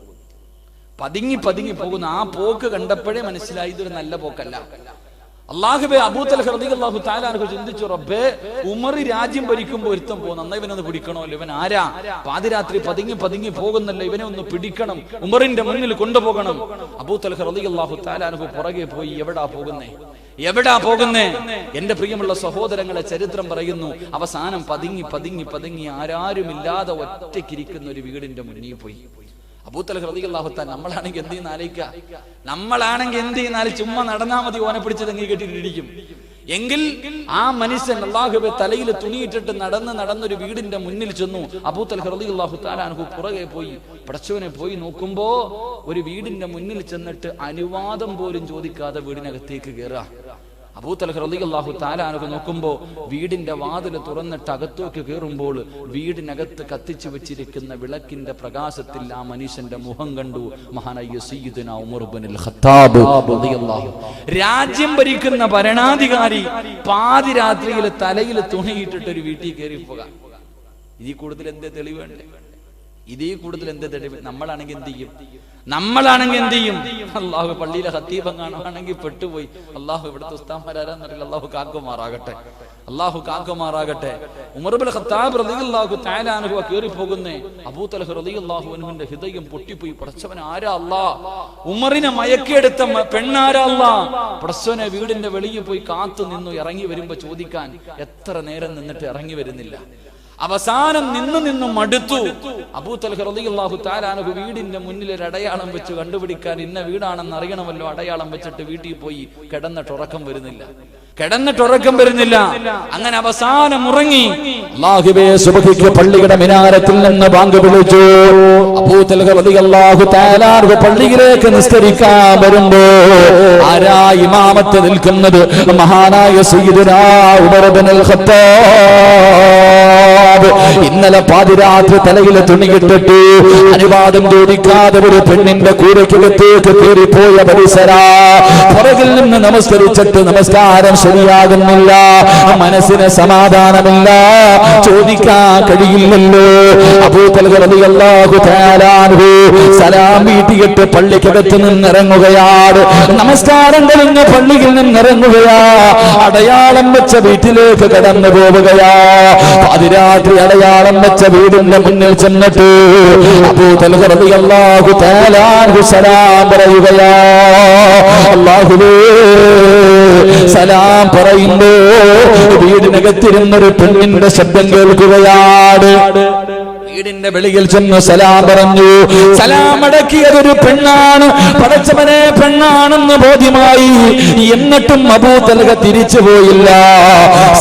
ആ പോക്ക് കണ്ടപ്പോഴേ മനസ്സിലായി ഇതൊരു നല്ല പോക്കല്ല. അല്ലാഹുവേ, അബൂ തൽഹ റളിയല്ലാഹു തആല ചിന്തിച്ചു, റബ്ബേ, ഉമർ രാജ്യം ഭരിക്കുമ്പോൾ ഒരുത്തം പോകുന്നു, എന്നാ ഇവനൊന്ന് പിടിക്കണമല്ലോ. ഇവൻ ആരാ? പാതിരാത്രി പതുങ്ങി പോകുന്നല്ലോ, ഇവനെ ഒന്ന് പിടിക്കണം, ഉമറിന്റെ മുന്നിൽ കൊണ്ടുപോകണം. അബൂ തൽഹ റളിയല്ലാഹു തആല പുറകെ പോയി. എവിടാ പോകുന്നേ? എന്റെ പ്രിയമുള്ള സഹോദരങ്ങളെ, ചരിത്രം പറയുന്നു, അവസാനം പതുങ്ങി ആരാരുമില്ലാതെ ഒറ്റയ്ക്കിരിക്കുന്ന ഒരു വീടിന്റെ മുന്നിൽ പോയി. അബൂ തൽഹ റളിയല്ലാഹു തആല നമ്മളാണെങ്കിൽ എന്ത് ചെയ്യുന്ന ചുമ്മാ നടന്നാ മതി, ഓനെ പിടിച്ച് തെങ്ങി കെട്ടിട്ടിരിക്കും. എങ്കിൽ ആ മനുഷ്യൻ അല്ലാഹുവേ തലയിൽ തുണിയിട്ടിട്ട് നടന്നൊരു വീടിന്റെ മുന്നിൽ ചെന്നു. അബൂ തൽഹ റളിയല്ലാഹു തആല പുറകെ പോയി. പടച്ചവനെ പോയി നോക്കുമ്പോ ഒരു വീടിന്റെ മുന്നിൽ ചെന്നിട്ട് അനുവാദം പോലും ചോദിക്കാതെ വീടിനകത്തേക്ക് കയറുക. അബൂ തൽഹ റളിയല്ലാഹു തആല നോക്കുമ്പോ വീടിന്റെ വാതിൽ തുറന്നിട്ട് അകത്തേക്ക് കയറുമ്പോൾ വീടിനകത്ത് കത്തിച്ചു വെച്ചിരിക്കുന്ന വിളക്കിന്റെ പ്രകാശത്തിൽ ആ മനുഷ്യന്റെ മുഖം കണ്ടു. മഹാനായ സയ്യിദുനാ ഉമർ ഇബ്നുൽ ഖത്താബ് റളിയല്ലാഹു. രാജ്യം ഭരിക്കുന്ന ഭരണാധികാരി പാതിരാത്രിയിൽ തലയിൽ തുണിയിട്ടിട്ട് ഒരു വീട്ടിൽ കയറി പോകാം. ഇതിൽ കൂടുതൽ എന്തേ തെളിവ് വേണ്ടേ? നമ്മളാണെങ്കിൽ എന്ത് ചെയ്യും? അല്ലാഹു പള്ളിയിലെ ഖത്തീബ് കാണുവാണെങ്കിൽ പെട്ടുപോയി. അല്ലാഹു ഇവിടുത്തെ ഉസ്താദ്മാരാന്നറിയില്ല. അല്ലാഹു കാക്കുമാറാകട്ടെ. ഉമർ ഇബ്നുൽ ഖത്താബ് റളിയല്ലാഹു തആല അൻഹു കേറി പോകുന്നേ. അബൂ തൽഹ റളിയല്ലാഹു അൻഹുവിന്റെ ഹൃദയം പൊട്ടിപ്പോയി. പടച്ചവൻ ആരാ അല്ലാഹ്? ഉമറിനെ മയക്കിയെടുത്ത പെണ്ണാരാ അല്ലാഹ്? പടച്ചവനെ വീടിന്റെ വെളിയിൽ പോയി കാത്തു നിന്നു. ഇറങ്ങി വരുമ്പോ ചോദിക്കാൻ എത്ര നേരം നിന്നിട്ട് ഇറങ്ങി വരുന്നില്ല. അവസാനം നിന്ന് മടുത്തു. അബൂ തൽഹ റളിയല്ലാഹു തആല അൻഹു വീടിന്റെ മുന്നിൽ ഒരു അടയാളം വെച്ച് കണ്ടുപിടിക്കാൻ ഇന്ന വീടാണെന്ന് അറിയണമല്ലോ. അടയാളം വെച്ചിട്ട് വീട്ടിൽ പോയി. കിടന്നിട്ടുറക്കം വരുന്നില്ല. അങ്ങനെ അവസാനം ഉറങ്ങി. അല്ലാഹുവേ, സുബ്ഹിക്ക് പള്ളിയുടെ മിനാരത്തിൽ നിന്ന് ബാങ്ക് വിളിച്ചു. അബൂ തൽഹ റളിയല്ലാഹു തആല അൻഹു പള്ളിയിലേക്ക് നിസ്കരിക്കാൻ വരുമ്പോ ആരാ ഇമാമത്ത് നിൽക്കുന്നത്? മഹാനായ സയ്യിദുനാ ഉമർ ഇബ്നുൽ ഖത്താബ്. ഇന്നലെ പാതിരാത്രി തലയിൽ തുണിയിട്ടിട്ട് അനുവാദം ചോദിക്കാതെ ഒരു പെണ്ണിന്റെ കൂരയ്ക്കകത്തേക്ക് കയറിപ്പോയ പരിസരാ. പുറകിൽ നിന്ന് നമസ്കരിച്ചിട്ട് നമസ്കാരം ശരിയാകുന്നില്ല. മനസ്സിന് സമാധാനമില്ല. ചോദിക്കാൻ കഴിയില്ലല്ലോ. അബൂ തൽഹ റളിയല്ലാഹു തആല അൻഹു സലാം വീട്ടിയിട്ട് പള്ളിക്കകത്ത് നിന്നിറങ്ങുകയാണ്. നമസ്കാരം കഴിഞ്ഞ് പള്ളിയിൽ നിന്നിറങ്ങുകയാ. അടയാളം വെച്ച വീട്ടിലേക്ക് കടന്നു പോവുകയാ. പാതിരാത്രി അടയാളം വെച്ച വീടിന്റെ മുന്നിൽ ചെന്നിട്ട് അബൂ തൽഹ റളിയല്ലാഹു തആല അൻഹു സലാം പറയുകയാ. അല്ലാഹുവേ, സലാം പറയുമ്പോ വീടിനകത്തിരുന്നൊരു പെണ്ണിന്റെ ശബ്ദം കേൾക്കുകയാണ്. വീടിന്റെ വെളിയിൽ ചെന്ന് സലാം പറഞ്ഞു. സലാം അടക്കിയതൊരു പെണ്ണാണ്. പടച്ചവനെ, പെണ്ണാണെന്ന് ബോധ്യമായി. എന്നിട്ടും അബൂ തൽഹ തിരിച്ചു പോയില്ല.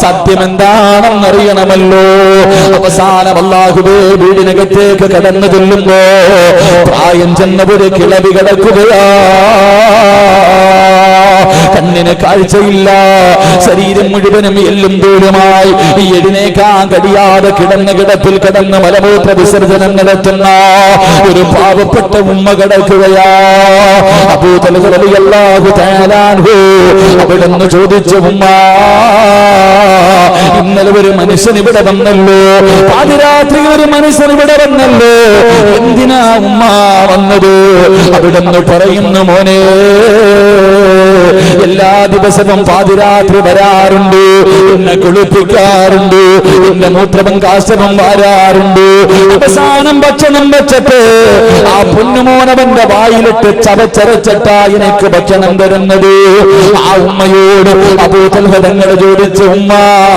സത്യം എന്താണെന്നറിയണമല്ലോ. അവസാനം അല്ലാഹുവേ വീടിനകത്തേക്ക് കടന്നു ചെല്ലുമ്പോ പ്രായം ചെന്ന ഒരു കിളവി കിടക്കുകയാ. കണ്ണിന് കാഴ്ചയില്ല. ശരീരം മുഴുവനും എല്ലും ദൂരമായി. എഴുന്നേക്കാൻ കഴിയാതെ കിടന്ന കിടപ്പിൽ കിടന്ന് മലമൂത്ര വിസർജനം നടത്തുന്ന ഒരു പാവപ്പെട്ട ഉമ്മ കിടക്കുകയാ. അബൂ തൽഹ റളിയല്ലാഹു തആല അൻഹു അവിടുന്ന് ചോദിച്ചു, ഉമ്മ, ഇന്നലെ ഒരു മനുഷ്യൻ ഇവിടെ വന്നല്ലോ, പാതിരാത്രി ഒരു മനുഷ്യൻ ഇവിടെ വന്നല്ലോ, എന്തിനാ ഉമ്മ വന്നത്? അവിടുന്ന് പറയുന്നു, മോനെ, എല്ലാ ദിവസവും പാതിരാത്രി വരാറുണ്ട്, എന്നെ കുളിപ്പിക്കാറുണ്ട്, എന്റെ മൂത്രവും കാശവും വാരാറുണ്ട്. അവസാനം ഭക്ഷണം വെച്ചിട്ട് ആ പൊന്നുമോനവന്റെ വായിലിട്ട് ചവച്ചരച്ചിട്ടാ എനിക്ക് ഭക്ഷണം തരുന്നത്. ആ ഉമ്മയോട് അബൂ തൽഹ തങ്ങൾ ചോദിച്ചു, ഉമ്മ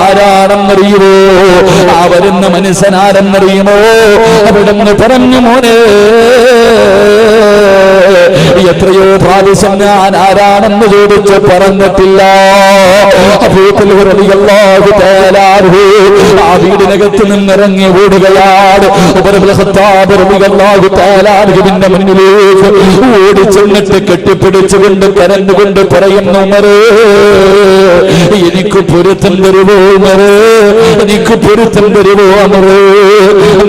ആരാണെന്നറിയുമോ? ആ വരുന്ന മനുഷ്യനാരെന്നറിയുമോ? അവിടുന്ന് പറഞ്ഞു, മോനെ, എത്രയോ പ്രാവശ്യം ഞാൻ ആരാണെന്ന് ചോദിച്ച് പറഞ്ഞിട്ടില്ല. അബൂ തൽഹ റളിയല്ലാഹു തആല അൻഹു ആ വീടിനകത്ത് നിന്നിറങ്ങി ഓടുകയാണ്. ഉമർ ഇബ്നു ഖത്താബ് റളിയല്ലാഹു തആല അൻഹുവിന്റെ മുന്നിലേക്ക് ഓടി ചെന്നിട്ട് കെട്ടിപ്പിടിച്ചുകൊണ്ട് കരഞ്ഞുകൊണ്ട് പറയുന്നു, ഉമറേ, എനിക്ക് പൊരുത്തം തരുമോ ഉമറേ, എനിക്ക് പൊരുത്തം തരുമോ ഉമറേ,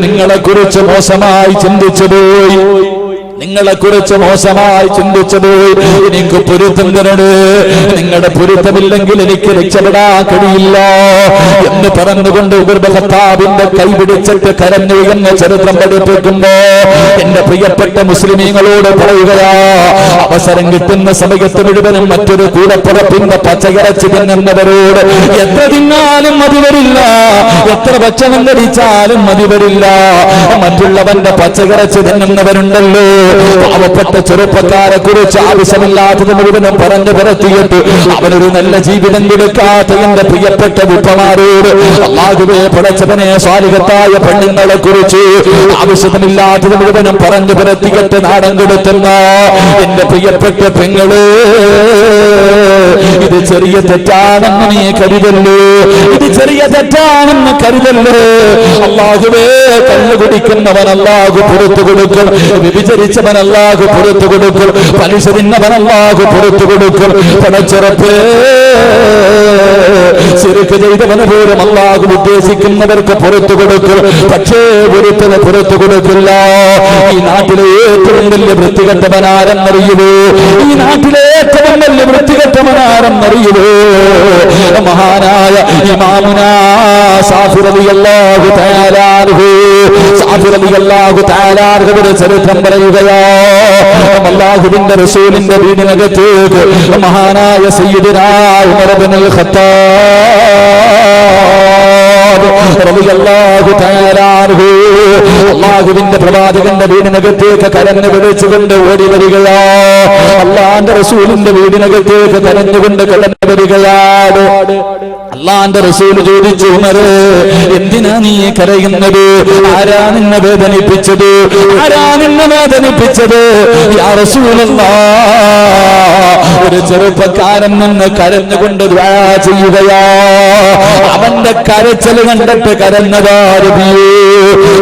നിങ്ങളെ കുറിച്ച് മോശമായി ചിന്തിച്ചു പോയി, നിങ്ങളെ കുറിച്ച് മോശമായി ചിന്തിച്ചത്, എനിക്ക് പൊരുത്തം തരണേ, നിങ്ങളുടെ പൊരുത്തമില്ലെങ്കിൽ എനിക്ക് രക്ഷപ്പെടാൻ കഴിയില്ല എന്ന് പറഞ്ഞുകൊണ്ട് ഉമർ ഇബ്നു ഖത്താബിന്റെ കൈ പിടിച്ചിട്ട് കരഞ്ഞു എന്ന് ചരിത്രം പഠിപ്പിക്കുമ്പോ എന്റെ പ്രിയപ്പെട്ട മുസ്ലിമീങ്ങളോട് പറയുകയാ, അവസരം കിട്ടുന്ന സമയത്ത് മുഴുവനും മറ്റൊരു കൂടപ്പുറപ്പിന്റെ പച്ചയിറച്ചി തിന്നുന്നവരോട് എത്ര തിന്നാലും മതി വരില്ല, എത്ര ഭക്ഷണം കഴിച്ചാലും മതി വരില്ല, മറ്റുള്ളവന്റെ പച്ചയിറച്ചി തിന്നുന്നവരുണ്ടല്ലോ, പാവപ്പെട്ട ചെറുപ്പക്കാരെ കുറിച്ച് ആവശ്യമില്ലാത്തത് മുഴുവനും പറഞ്ഞു പരത്തിയിട്ട് അവനൊരു നല്ല ജീവിതം കൊടുക്കാത്ത എന്റെ പ്രിയപ്പെട്ട ഉപ്പമാരോട് അല്ലാഹുവേ പടച്ചവനെ സ്വാലിഹത്തായ പെണ്ണുങ്ങളെ കുറിച്ച് ആവശ്യമില്ലാത്തത് മുഴുവനും പറഞ്ഞു പരത്തിയിട്ട് നാടൻ കൊടുത്തുന്ന എന്റെ പ്രിയപ്പെട്ട പെങ്ങള്, ഇത് ചെറിയ തെറ്റാണെന്ന് നീ കരുതല്ലോ, ഇത് ചെറിയ തെറ്റാണെന്ന് കരുതല്ലോ. അല്ലാഹുവേ കള്ളു കുടിക്കുന്നവൻ അല്ലാഹു പുറത്തു കൊടുക്കും, വ്യഭിചരിച്ചവൻ അല്ലാഹു പുറത്തു കൊടുക്കും, പലിശ തിന്നവൻ അല്ലാഹു പുറത്തു കൊടുക്കും. പടച്ചുറപ്പേ, ശിർക്ക് ചെയ്തവന് പോലും അല്ലാഹു ഉദ്ദേശിക്കുന്നവർക്ക് പുറത്തു കൊടുക്കും, പക്ഷേ ഒരുത്തന് പുറത്തു കൊടുക്കില്ല. ഈ നാട്ടിലെ ഏറ്റവും വലിയ വൃത്തികെട്ടവനാരെന്നറിയുമോ? ഈ നാട്ടിലെ ഏറ്റവും വലിയ വൃത്തികെട്ടവനാരെന്നറിയുമോ? മഹാനായ ഇമാമുനാ സാഫി റളിയല്ലാഹു തആല അൻഹു, സാഫി റളിയല്ലാഹു തആല അൻഹുവിന്റെ ചരിത്രം പറയുകയാ, അല്ലാഹുവിന്റെ റസൂലിന്റെ വീടിനകത്തേക്ക് മഹാനായ സയ്യിദുനാ ഉമർ ഇബ്നുൽ ഖത്താബ് റളിയല്ലാഹു തആല അൻഹു അല്ലാഹുവിന്റെ പ്രവാചകന്റെ വീടിനകത്തേക്ക് കരഞ്ഞു വിളിച്ചുകൊണ്ട് ഓടി വരികയാ, അല്ലാഹുവിന്റെ റസൂലിന്റെ വീടിനകത്തേക്ക് കരഞ്ഞുകൊണ്ട് കടന്നു വരികയാണ്. അല്ലാഹുവിന്റെ റസൂൽ ചോദിച്ചു, ഉമറേ, എന്തിനാ നീ കരയുന്നത്? ആരാ നിന്നെ വേദനിപ്പിച്ചത്? ആരാ നിന്നെ വേദനിപ്പിച്ചത്? യാ റസൂലല്ലാഹ്, ഒരു ചെറുപ്പക്കാരൻ നിന്ന് കരഞ്ഞുകൊണ്ട് ദുആ ചെയ്യുകയാ, അവന്റെ കരച്ചിൽ കണ്ടിട്ട് കരഞ്ഞതാരബിയേ.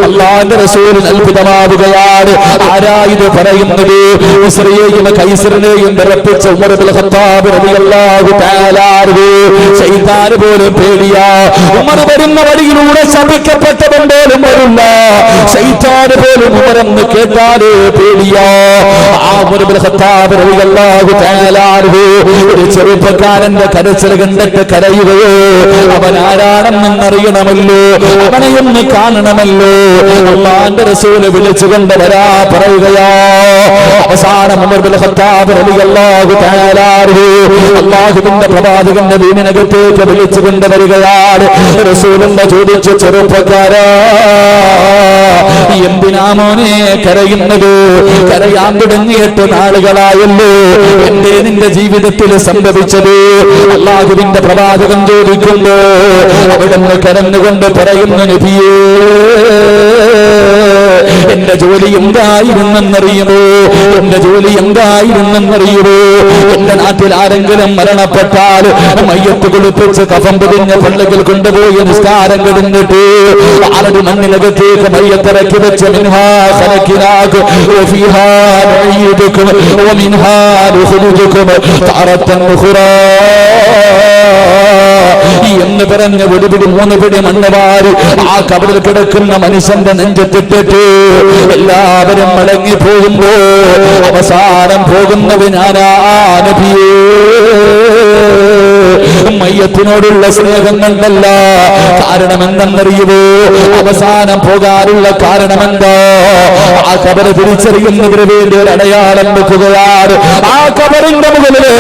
അല്ലാഹുവിന്റെ റസൂൽ അത്ഭുതമാവുകയാണ്. ആരാ ഇത് പറയുന്നത്? മിസ്രിയെയും കൈസറിനെയും വിറപ്പിച്ച ഉമർ ഇബ്നുൽ ഖത്താബ് റളിയല്ലാഹു തആല അൻഹു ശൈത്താൻ പോലും പേടിയാ. ഉമർ വരുന്ന വഴിയിലൂടെ ശപിക്കപ്പെട്ടവൻ പോലും വരില്ല, ശൈത്താൻ പോലും ഉമറെന്ന് കേട്ടാല് പേടിയാ. ആ ഉമർ ഇബ്നുൽ ഖത്താബ് റളിയല്ലാഹു തആല അൻഹു ഒരു ചെറുപ്പക്കാരന്റെ കരച്ചിൽ കണ്ടിട്ട് കരയുകയോ, അവൻ ആരാണെന്നറിയണമല്ലോ, അവനെയൊന്ന് കാണണമല്ലോ. അല്ലാഹുവിന്റെ റസൂല് വിളിച്ചുകൊണ്ട് വരാ പറയുകയാ. അവസാനം ഉമർ ഇബ്നുൽ ഖത്താബ് റളിയല്ലാഹു തആല അൻഹു അല്ലാഹുവിന്റെ പ്രവാചകന്റെ വീടിനകത്തേക്ക് വിളിച്ചുകൊണ്ട് വരികയാണ്. റസൂലുള്ളാഹി ചോദിച്ചു, ചെറുപ്പക്കാരാ, എന്തിനാ മോനെ കരയുന്നത്? കരയാൻ തുടങ്ങിയിട്ട് നാളുകളായല്ലോ, എന്തേ നിന്റെ ജീവിതത്തിൽ സംഭവിച്ചത്? അല്ലാഹുവിന്റെ പ്രവാചകൻ ചോദിക്കുമ്പോ അവിടുന്ന് കരഞ്ഞുകൊണ്ട് പറയുന്നു, നബിയേ, എന്റെ ജോലി എന്തായിരുന്നെന്നറിയുമോ? എന്റെ ജോലി എന്തായിരുന്നെന്നറിയുമോ? എന്റെ നാട്ടിൽ ആരെങ്കിലും മരണപ്പെട്ടാൽ മയ്യത്ത് കുളിപ്പിച്ച് കഫൻ പൊതിഞ്ഞ പള്ളികൾ കൊണ്ടുപോയി നിസ്കാരം കിടന്നിട്ട് ആരുടെ മണ്ണിനകത്തേക്ക് മയ്യത്തിറക്കി വെച്ച് മിൻഹാ ഖലഖനാകും വഫീഹാ നഈദുകും വമിൻഹാ നുഖ്രിജുകും തഅറത്തൻ ഉഖ്റാ എന്ന് പറഞ്ഞ ഒരു പിടി മൂന്ന് പിടി മണ്ണ് വാരി ആ കബറിൽ കിടക്കുന്ന മനുഷ്യന്റെ നെഞ്ചത്തിട്ടിട്ട് എല്ലാവരും മടങ്ങി പോകുമ്പോ അവസാനം പോകുന്നവനാനാ നബിയേ. മയ്യത്തിനോടുള്ള സ്നേഹം കൊണ്ടല്ല, കാരണമെന്തെന്നറിയുമോ? അവസാനം പോകാനുള്ള കാരണമെന്താ? ആ കബറ് തിരിച്ചറിയുന്നതിന് വേണ്ടി ഒരു അടയാളം വെക്കുകയാണ്. ആ കബറിന്റെ മുകളില്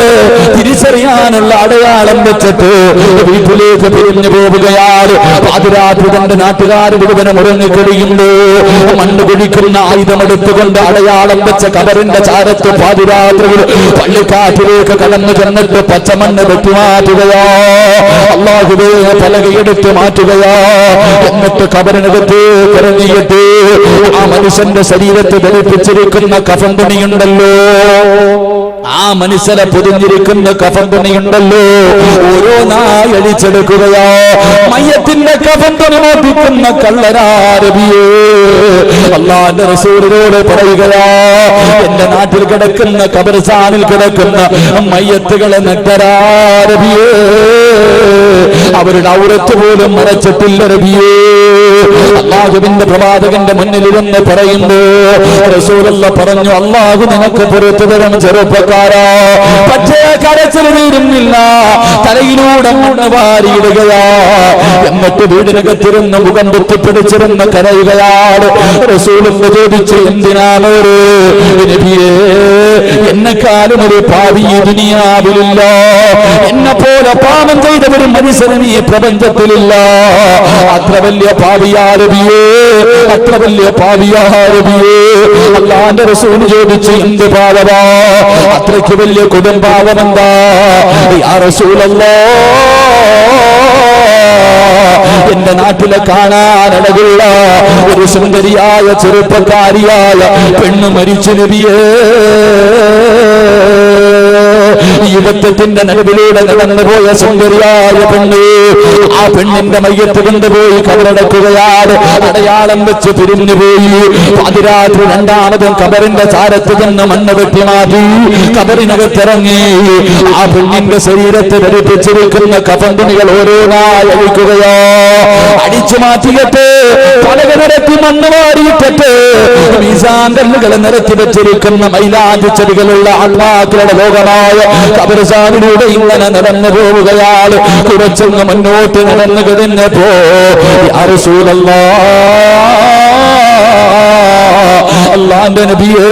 തിരിച്ചറിയാനുള്ള അടയാളം വെച്ചിട്ട് വീട്ടിലേക്ക് പിരിഞ്ഞു പോവുകയാണ്. പാതിരാത്രി തന്റെ നാട്ടുകാർ മുഴുവനും ഉറങ്ങിക്കഴിയുമ്പോ മണ്ണ് കുഴിക്കുന്ന ആയുധമെടുത്തുകൊണ്ട് അടയാളം വെച്ച കബറിന്റെ ചാരത്ത് പാതിരാത്രിയിൽ പള്ളിക്കാറ്റിലേക്ക് കടന്നു ചെന്നിട്ട് പച്ചമണ്ണ് വെട്ടിമാറ്റുകയാ. അല്ലാഹുവേ, പലകയെടുത്ത് മാറ്റുകയാ. എന്നിട്ട് കബറിനകത്ത് ഇറങ്ങിയിട്ട് ആ മനുഷ്യന്റെ ശരീരത്തെ ധരിപ്പിച്ചിരിക്കുന്ന കഫൻ തുണിയുണ്ടല്ലോ, ആ മനുഷ്യരെ പൊതിഞ്ഞിരിക്കുന്ന കഫൻ തുണിയുണ്ടല്ലോ ഓരോന്നായി അഴിച്ചെടുക്കുകയോ. മയ്യത്തിന്റെ കഫൻ തുണി മോട്ടിക്കുന്ന കള്ളരാരബിയേ അല്ലാഹുവിന്റെ റസൂലിനോട് പറയുകയാ, എന്റെ നാട്ടിൽ കിടക്കുന്ന ഖബർസ്ഥാനിൽ കിടക്കുന്ന മയ്യത്തുകളെ നഗ്നരാരബിയേ, അവരുടെ ഔറത്ത് പോലും മറച്ചിട്ടില്ല നബിയേ. അല്ലാഹുവിന്റെ പ്രവാചകന്റെ മുന്നിലിരുന്ന് പറയുന്നു റസൂലുള്ളാഹി പറഞ്ഞു, അല്ലാഹു നിനക്ക് പുറത്തു തരണം ചെറുപ്പക്കാരാ. പക്ഷേ കരച്ചിൽ തീരുന്നില്ല, തലയിലൂടെ മണ്ണ് വാരിയിടുകയാ. എന്നിട്ട് വീടിനകത്തിരുന്ന് മുഖം പൊത്തിപ്പിടിച്ചിരുന്ന് കരയുകയാണ്. റസൂലുള്ളാഹി ചോദിച്ചു, എന്തിനാണ് നബിയേ, എന്നെക്കാളും ഒരു പാപി ദുനിയാവിലില്ല, എന്നെ പോലെ പാപം ചെയ്തവരും മനുഷ്യനും ഈ പ്രപഞ്ചത്തിലില്ല. അത്ര വലിയ പാപിയാരബിയേ, അത്ര വലിയ പാപിയാരബിയേ. അല്ലാഹുവിന്റെ റസൂൽ ചോദിച്ചു, എന്ത് പാപമാ, അത്രയ്ക്ക് വലിയ കൊടുംപാപമെന്താ യാ റസൂലല്ലാഹ്? എന്റെ നാട്ടിലെ കാണാനഴകുള്ള ഒരു സുന്ദരിയായ ചെറുപ്പക്കാരിയായ പെണ്ണ് മരിച്ചു നബിയേ. യുവത്വത്തിന്റെ നടുവിലൂടെ നടന്നുപോയ സുന്ദരിയായ പെണ്ണ്, ആ പെണ്ണിന്റെ മയ്യത്ത് കൊണ്ടുപോയി കബറടക്കുകയാണ്. അടയാളം വെച്ച് പിരിഞ്ഞുപോയി. പാതിരാത്രി രണ്ടാമതും കബറിന്റെ ചാരത്ത് ചെന്ന് മണ്ണ് വെട്ടി മാറ്റി കബറിനകത്തിറങ്ങി. ആ പെണ്ണിന്റെ ശരീരത്തെ ധരിപ്പിച്ചിരിക്കുന്ന കഫൻ തുണികൾ ഓരോന്നായി അഴിക്കുകയോ. അടിച്ചു മാറ്റിയിട്ട് പലക നിരത്തി മണ്ണ് വാരിയിട്ടിട്ട് മീസാൻ കല്ലുകളെ നിരത്തി വെച്ചിരിക്കുന്ന മൈലാഞ്ചി ചെടികളുള്ള അള്ളാഹുവിന്റെ ലോകമായ ഖബർസ്ഥാനിലൂടെ ഇങ്ങനെ നടന്നു പോവുകയാണ്. കുറച്ചൊന്ന് മുന്നോട്ട് നടന്നു കഴിഞ്ഞപ്പോ യാ റസൂലല്ലാഹ്, അല്ലാഹുവിന്റെ നബിയേ